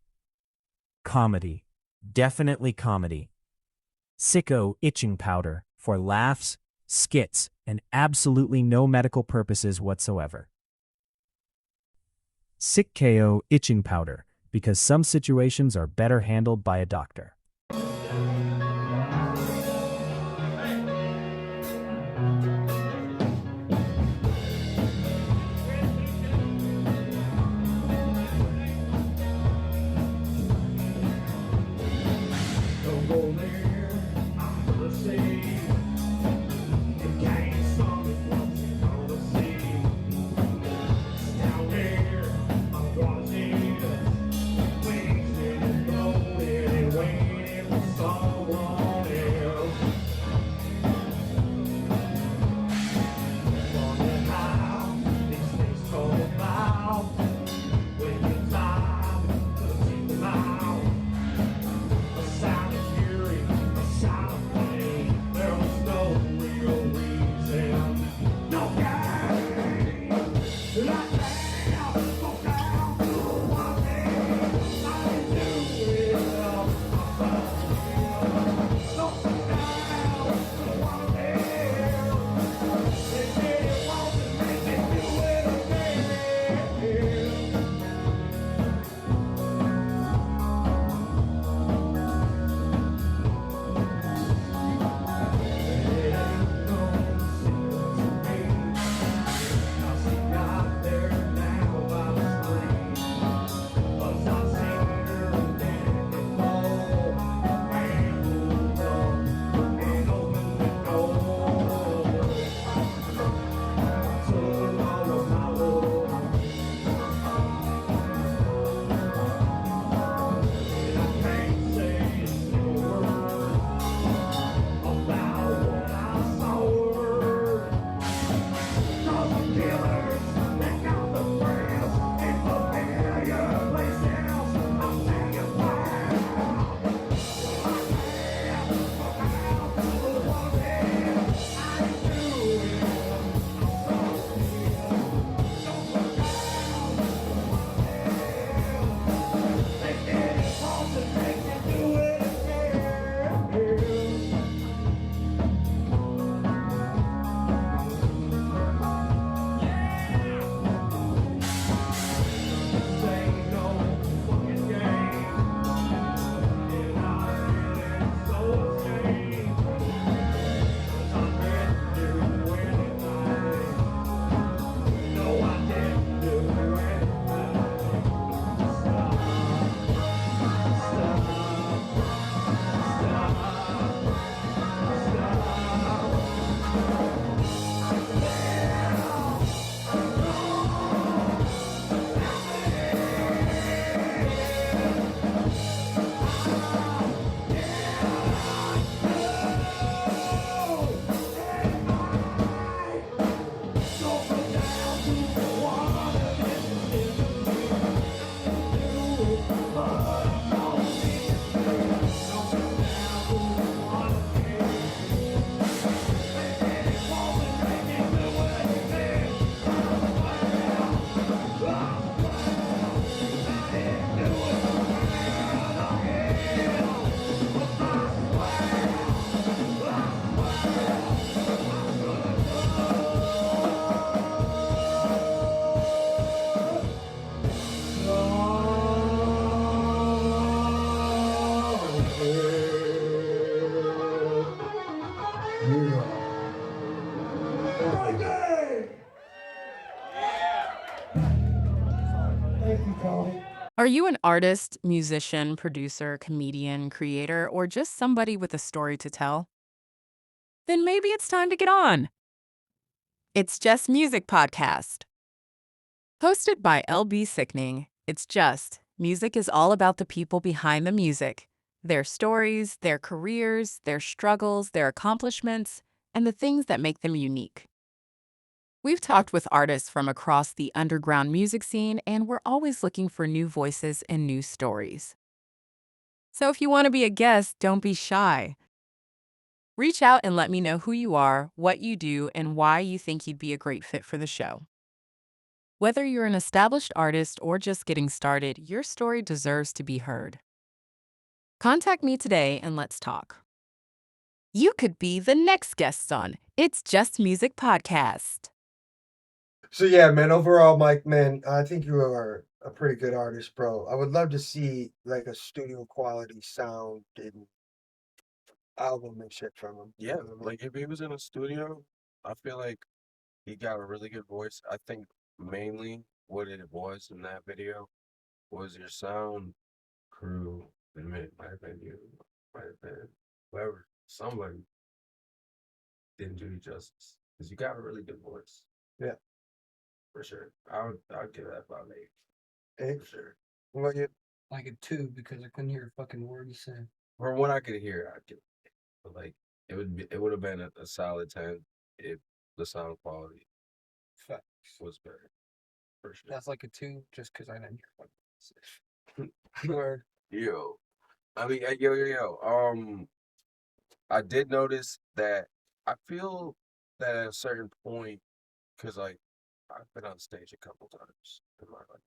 S9: Comedy. Definitely comedy. Sicko itching powder for laughs, skits, and absolutely no medical purposes whatsoever. Sicko itching powder, because some situations are better handled by a doctor.
S10: you an artist, musician, producer, comedian, creator, or just somebody with a story to tell? Then maybe it's time to get on. It's Just Music Podcast. Hosted by LB Sickning, It's Just Music is all about the people behind the music, their stories, their careers, their struggles, their accomplishments, and the things that make them unique. We've talked with artists from across the underground music scene, and we're always looking for new voices and new stories. So if you want to be a guest, don't be shy. Reach out and let me know who you are, what you do, and why you think you'd be a great fit for the show. Whether you're an established artist or just getting started, your story deserves to be heard. Contact me today and let's talk. You could be the next guest on It's Just Music Podcast.
S3: So yeah, man. Overall, Mike, man, I think you are a pretty good artist, bro. I would love to see like a studio quality sound and album and shit from him.
S5: Yeah, like if he was in a studio, I feel like he got a really good voice. I think mainly what it was in that video was your sound crew. It might have been you, might have been whoever, somebody didn't do you justice because you got a really good voice.
S3: Yeah.
S5: For sure. I'd give that about an 8.
S3: Hey,
S5: For sure.
S3: what about you?
S4: Like a 2 because I couldn't hear a fucking word he said.
S5: From what I could hear, I'd give it. But like it would have been a solid 10 if the sound quality
S4: Facts.
S5: was better. For sure.
S4: That's like a 2 just because I didn't hear what he said.
S3: Word.
S5: Yo. I mean, yo. I did notice that I feel that at a certain point, because like I've been on stage a couple times in my life,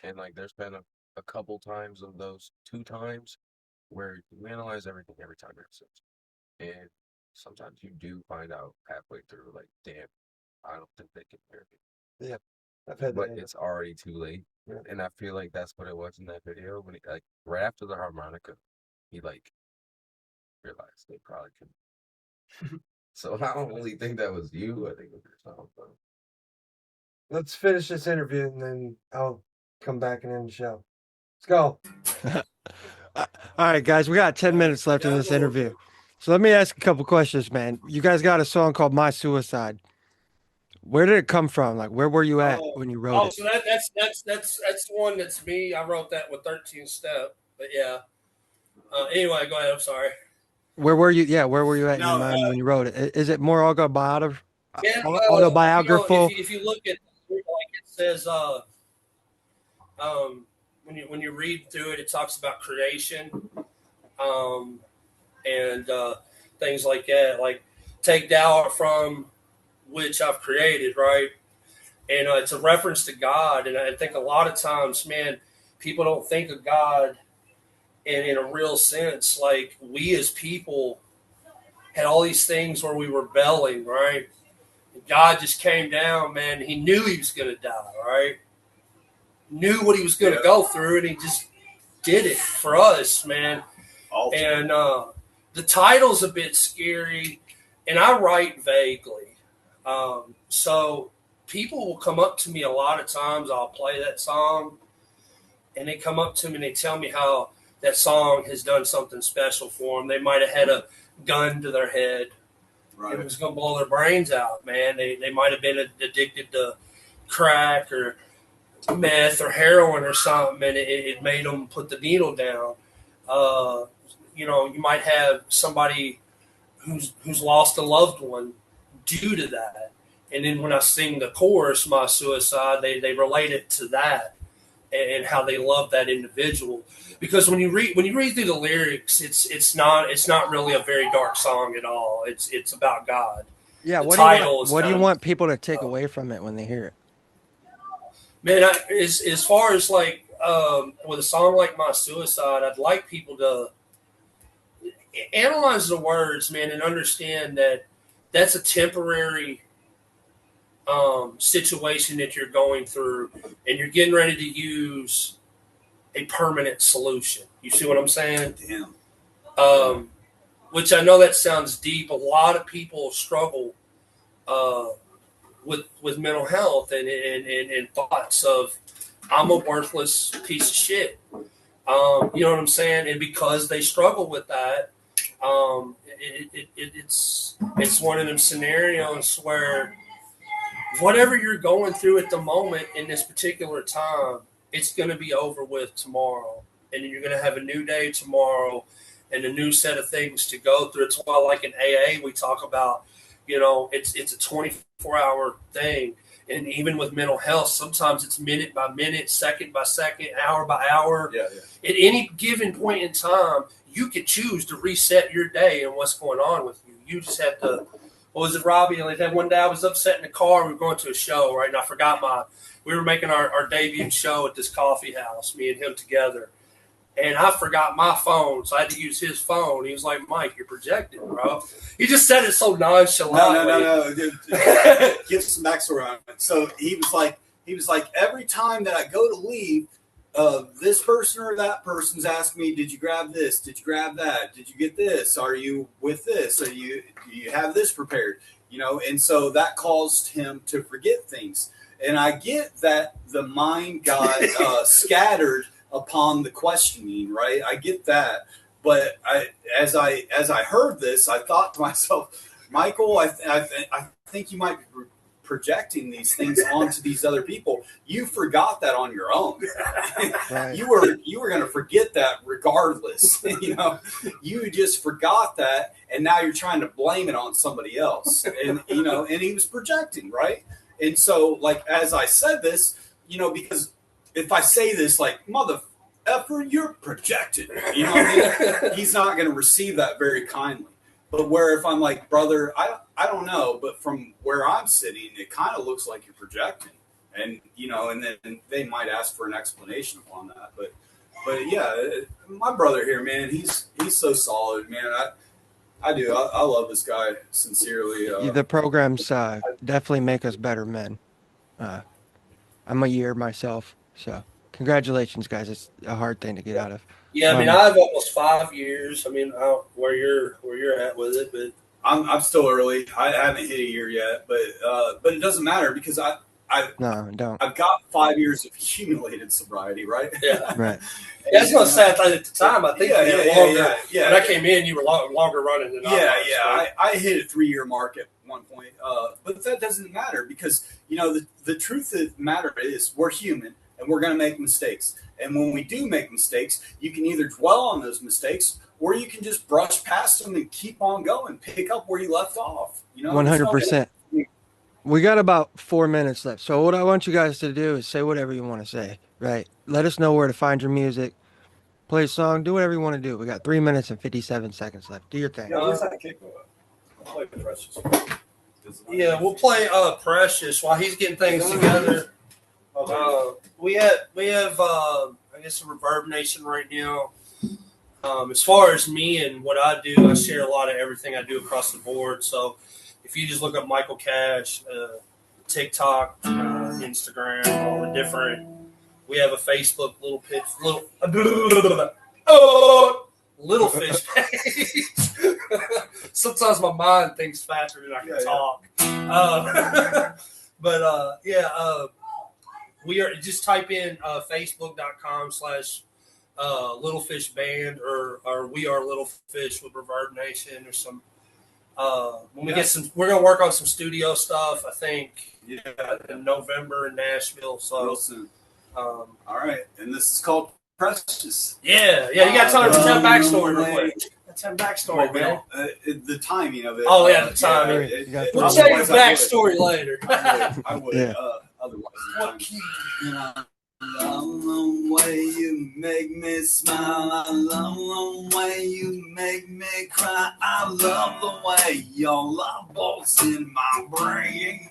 S5: and like there's been a couple times of those 2 times where you analyze everything every time you're on stage, and sometimes you do find out halfway through, like, damn, I don't think they can hear me.
S3: Yeah, I've had
S5: But
S3: that.
S5: it's already too late.
S3: Yeah.
S5: And I feel like that's what it was in that video when he, like, right after the harmonica, he like realized they probably couldn't. So I don't really think that was you. I think it was yourself. But
S3: Let's finish this interview and then I'll come back and end the show. Let's go. All right, guys, we got 10 minutes left in this interview. So let me ask a couple questions, man. You guys got a song called My Suicide. Where did it come from? Like, where were you at when you wrote it?
S6: So that's the one that's me. I wrote that with 13 Step. But yeah. Anyway, go ahead. I'm sorry.
S3: Where were you? Yeah, where were you at in
S6: No,
S3: your mind when you wrote it? Is it more autobiographical?
S6: Yeah,
S3: Autobiographical?
S6: if you look at like it says, when you read through it, it talks about creation, and things like that. Like take thou from which I've created, right? And it's a reference to God. And I think a lot of times, man, people don't think of God in a real sense. Like we as people had all these things where we were rebelling, right? God just came down, man. He knew he was going to die, right? Knew what he was going to go through, and he just did it for us, man. And the title's a bit scary, and I write vaguely. So people will come up to me a lot of times. I'll play that song, and they come up to me and they tell me how that song has done something special for them. They might have had a gun to their head. Right. It was going to blow their brains out, man. They might have been addicted to crack or meth or heroin or something, and it made them put the needle down. You might have somebody who's lost a loved one due to that. And then when I sing the chorus, My Suicide, they relate it to that and how they love that individual. Because when you read through the lyrics, it's not really a very dark song at all. It's about God.
S3: Yeah,
S6: The
S3: what do you want people to take away from it when they hear it?
S6: Man, as far as like with a song like My Suicide, I'd like people to analyze the words, man, and understand that that's a temporary situation that you're going through, and you're getting ready to use a permanent solution. You see what I'm saying? Damn. Which I know that sounds deep. A lot of people struggle with mental health and thoughts of I'm a worthless piece of shit. You know what I'm saying? And because they struggle with that, it's one of them scenarios where whatever you're going through at the moment in this particular time, it's going to be over with tomorrow, and you're going to have a new day tomorrow, and a new set of things to go through. It's why, like in AA, we talk about, it's a 24-hour thing. And even with mental health, sometimes it's minute by minute, second by second, hour by hour.
S7: Yeah.
S6: At any given point in time, you could choose to reset your day and what's going on with you. You just have to. What was it, Robbie? Like that one day I was upset in the car. We were going to a show, right? And I forgot we were making our debut show at this coffee house, me and him together. And I forgot my phone, so I had to use his phone. He was like, Mike, you're projecting, bro. He just said it so nonchalantly.
S7: No. Give some backstory on it. So he was like, every time that I go to leave, this person or that person's asking me, did you grab this? Did you grab that? Did you get this? Are you with this? Do you have this prepared? And so that caused him to forget things. And I get that the mind got scattered upon the questioning, right? I get that. But as I heard this, I thought to myself, Michael, I think you might be projecting these things onto these other people. You forgot that on your own.
S3: Right.
S7: You were going to forget that regardless. You just forgot that, and now you're trying to blame it on somebody else. And and he was projecting, right? And so, like, as I said this, because if I say this, like, mother effer, you're projected, what I mean? He's not going to receive that very kindly. But where if I'm like, brother, I don't know, but from where I'm sitting, it kind of looks like you're projecting, and and then they might ask for an explanation upon that. But yeah, my brother here, man, he's so solid, man. I love this guy sincerely.
S3: The programs definitely make us better men. I'm a year myself, so congratulations, guys. It's a hard thing to get out of.
S6: Yeah, I mean, I have almost 5 years. I mean, where you're at with it, but
S7: I'm still early. I haven't hit a year yet, but it doesn't matter because I've got 5 years of accumulated sobriety, right?
S6: Yeah,
S3: right.
S6: Yeah, I was going to say, at the time, I think you had longer.
S7: Yeah.
S6: When I came in, you were longer running than I was.
S7: Yeah. I hit a 3-year mark at one point, but that doesn't matter because the truth of the matter is we're human and we're going to make mistakes. And when we do make mistakes, you can either dwell on those mistakes or you can just brush past them and keep on going, pick up where you left off.
S3: 100%. We got about 4 minutes left. So what I want you guys to do is say whatever you want to say, right? Let us know where to find your music, play a song, do whatever you want to do. We got 3 minutes and 57 seconds left. Do your thing.
S7: Where's that kick? I'll play Precious.
S6: Yeah, we'll play Precious while he's getting things together. We have I guess a Reverb Nation right now. As far as me and what I do, I share a lot of everything I do across the board. So if you just look up Michael Cash, TikTok, Instagram, all the different. We have a Facebook little fish page. Sometimes my mind thinks faster than I can talk. We are just type in facebook.com/Little Fish Band or We Are Little Fish with Reverb Nation or some. When we get some, we're gonna work on some studio stuff. I think in November in Nashville. So
S7: real soon. All right, and this is called Precious.
S6: Yeah. You got time to tell backstory real quick. Tell backstory, man.
S7: The timing of it.
S6: Oh yeah, the timing. We'll tell your backstory later.
S7: I would. Otherwise, I love the way you make me smile. I love the way you make me cry. I love the way your love bolts in my brain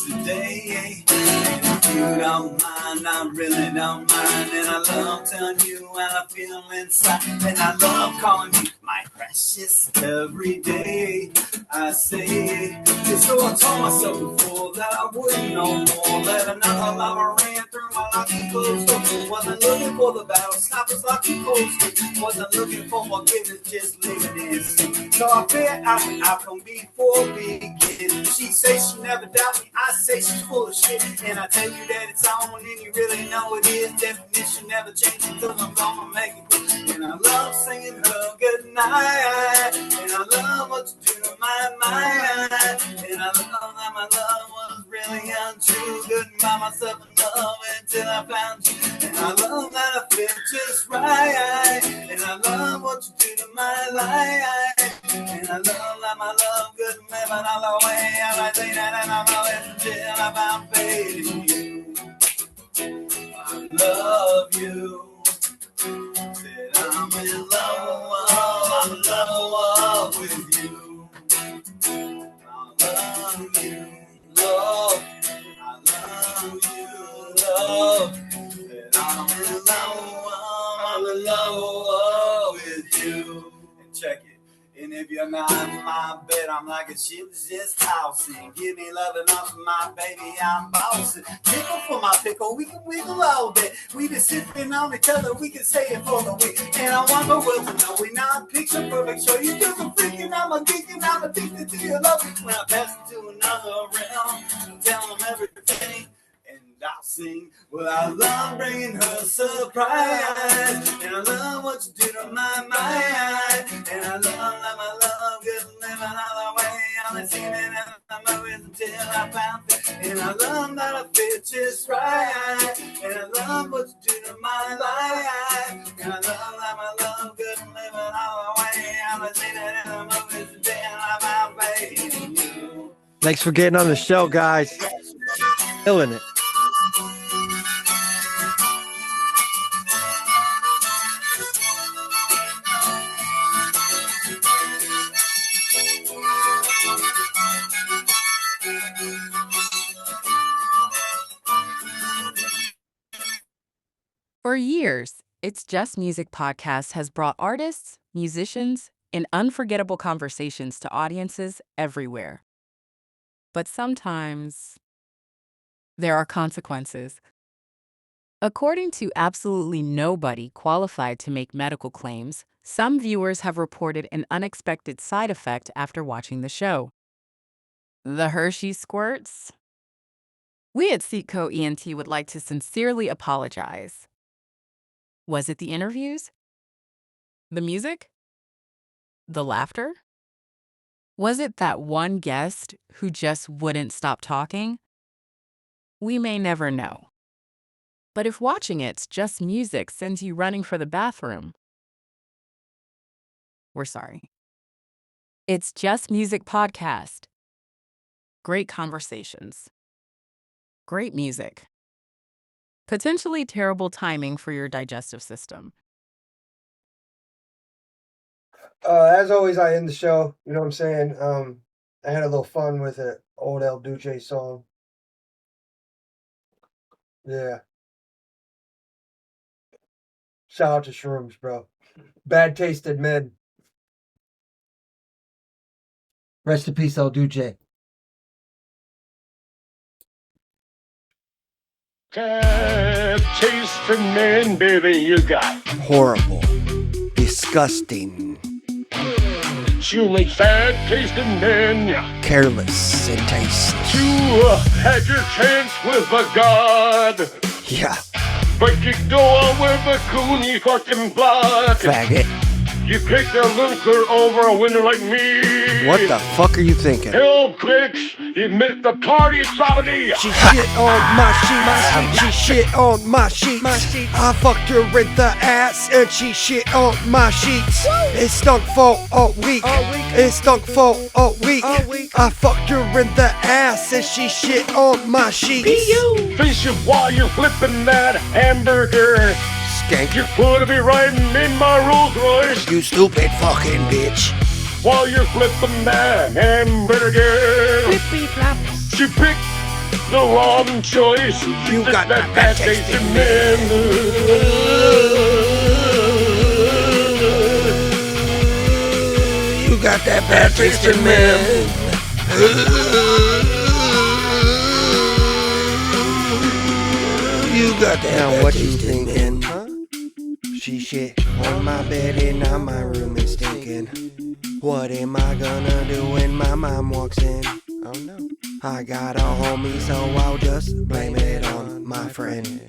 S7: today. And if you don't mind, I really don't mind. And I love telling you how I feel inside. And I love calling you my precious every day. I say, so I told myself before that I wouldn't no more let another lover ran through my life.
S2: hockey clothes. Wasn't looking for the battle, stoppers like you coast. Wasn't looking for forgiveness, just living in sin. So I figured out the outcome before we begin. She says she never doubt me, I say she's full of shit. And I tell you that it's on and you really know it is. Definition never changes because I'm gonna make it good. And I love singing her good night. And I love what you do to my mind. And I love that my love was really untrue. Couldn't buy myself in love until I found you. And I love that I feel just right. And I love what you do to my life. And I love that my love couldn't live another way. I might say that and I'm always until I found faith in you. I love you. Said I'm in love with you. I love you, love. I love you, love. Said I'm in love with you. And check it. And if you're not in my bed, I'm like a ship that's just tossing. Give me love and off my baby, I'm bossing. Tickle for my pickle, we can wiggle all day. We been sipping on each other, we can say it for the week. And I want the world to know we not picture perfect. Show you do the freaking, I'm a geeking, I'm addicted to your love. When I pass it to another realm, tell them everything. I'll sing. Well, I love bringing her surprise, and I love what you do to my mind, and I love that my love couldn't live another way. I've seen it in the movies until I found it, and I love that I feel just right, and I love what you do to my life, and I love that my love couldn't live another way. I've seen it in the movies until I found faith in you.
S3: Thanks for getting on the show, guys. Killing it.
S10: For years, It's Just Music podcast has brought artists, musicians, and unforgettable conversations to audiences everywhere. But sometimes there are consequences. According to absolutely nobody qualified to make medical claims, some viewers have reported an unexpected side effect after watching the show. The Hershey squirts? We at Seatco ENT would like to sincerely apologize. Was it the interviews? The music? The laughter? Was it that one guest who just wouldn't stop talking? We may never know. But if watching It's Just Music sends you running for the bathroom, we're sorry. It's Just Music podcast. Great conversations. Great music. Potentially terrible timing for your digestive system.
S3: As always, I end the show. You know what I'm saying? I had a little fun with an old LB song. Yeah. Shout out to Shrooms, bro. Bad Tasted Men. Rest in peace, LB.
S11: Bad tasting men, baby, you got.
S3: Horrible. Disgusting.
S11: You like bad tasting men.
S3: Careless in taste.
S11: You had your chance with a god,
S3: Yeah.
S11: but you go on with a coony fucking blood.
S3: Faggot.
S11: You picked a loser over a winner like me.
S3: What the fuck are you thinking?
S11: Hell, bitch, you missed the party, Saudi.
S3: She shit on my sheets. She shit on my sheets. I fucked her in the ass and she shit on my sheets. It stunk for a week. It stunk for a week. I fucked her in the ass and she shit on my sheets.
S11: Face it while you're flipping that hamburger.
S3: Skank.
S11: You could be riding in my Rolls Royce
S3: You stupid fucking bitch.
S11: while you're flipping that hamburger.
S3: Flippy flop.
S11: She picked the wrong choice.
S3: You got
S11: that
S3: that
S11: bad
S3: tasting
S11: tasting man.
S3: You got that bad tasting man. You
S2: got that
S3: Now
S2: bad
S3: what you
S2: taste in
S3: thinking?
S2: men.
S3: Huh? She shit on my bed and now my room is stinking. What am I gonna do when my mom walks in?
S2: Oh no.
S3: I got a homie, so I'll just blame it on my friend.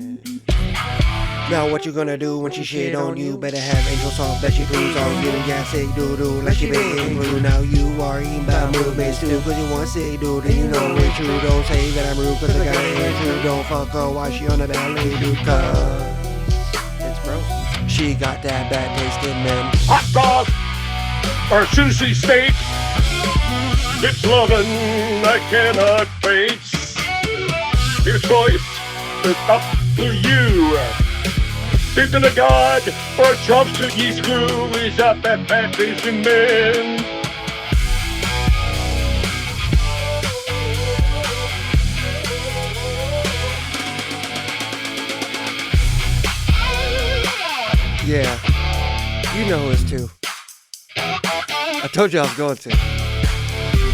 S3: Now what you gonna do when she shit on you? Better have angel soft that she proves on you. Yeah, say doo-doo like she been rude. Now you are eating by movements too. Cause you want to say dude and you know it's true. Don't say that I'm rude cause I got it true. Don't fuck her while she on the belly, dude, cause it's gross. She got that bad taste in men.
S11: Hot dog or sushi steak. It's loving I cannot face. Your choice is up to you. Thinking of God or Trump's ye screw is up that bad taste in men.
S3: Yeah, you know who it's to. I told you I was going to.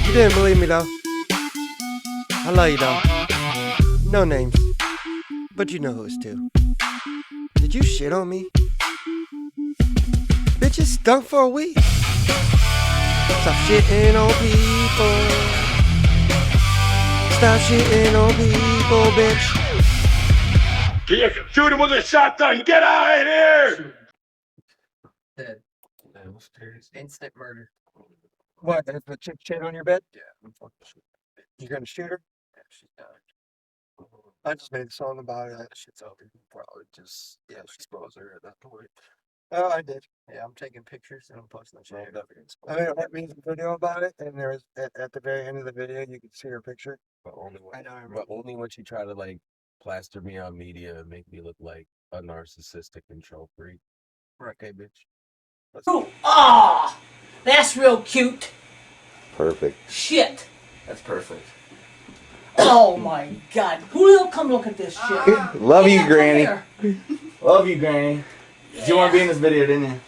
S3: You didn't believe me though. I love you though. No names, but you know who it's to. Did you shit on me? Bitches stunk for a week. Stop shitting on people. Stop shitting on people, bitch.
S11: You can shoot him with a shotgun. Get out of here!
S4: Dead. Instant murder.
S3: What? If the chick shit on your bed?
S5: Yeah, I'm fucking shit.
S3: You gonna shoot her?
S5: Yeah, she's done.
S3: I just made a song about it.
S5: That shit's over. Probably just expose her at that point.
S3: Oh, I did.
S4: Yeah, I'm taking pictures and I'm posting that
S5: Well,
S4: shit.
S5: definitely expose
S3: I made
S5: her.
S3: a hot music video about it, and there was at the very end of the video, you could see her picture.
S5: But only when,
S3: I know, I
S5: but only when she tried to like plaster me on media and make me look like a narcissistic control freak. Okay, bitch. Let's
S12: Ooh, ah, that's real cute.
S1: Perfect.
S12: Shit.
S2: That's perfect.
S12: Oh my God. Who will come look at this shit?
S2: Love
S12: Yeah,
S2: you,
S12: come
S2: Granny.
S12: here.
S2: Love you, Granny. You want to be in this video, didn't you?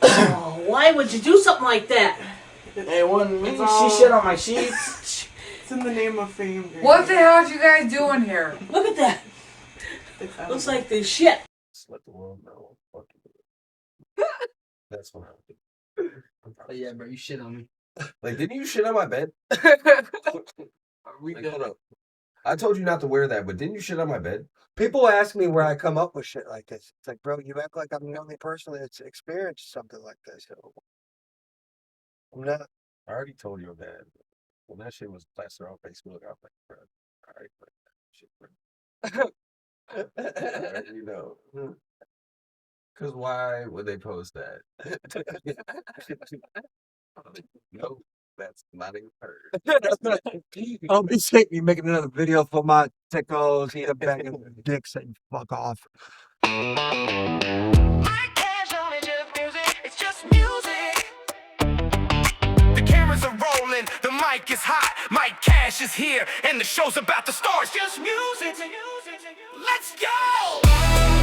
S12: Oh, why would you do something like that?
S2: Hey, she shit on my sheets.
S13: It's in the name of fame.
S14: What the hell are you guys doing here?
S12: Look at that. Looks like this shit.
S5: just let the world know. Fuck you. That's what I would do.
S4: Oh, yeah, bro, you shit on me.
S5: Like, didn't you shit on my bed?
S4: We
S5: Like,
S4: good.
S5: hold up. I told you not to wear that, but didn't you shit on my bed?
S3: People ask me where I come up with shit like this. It's like, bro, you act like I'm the only person that's experienced something like this. I'm not.
S5: I already told you that. When that shit was plastered on Facebook, I was like, bro, all right, but shit, bro. You know. Because why would they post that? No, that's not even heard.
S3: I'll be sick. You making another video for my tickles, eat a bag of dicks and fuck off.
S2: It's just music. The cameras are rolling, the mic is hot, Mike Cash is here, and the show's about to start. It's just music. Let's go!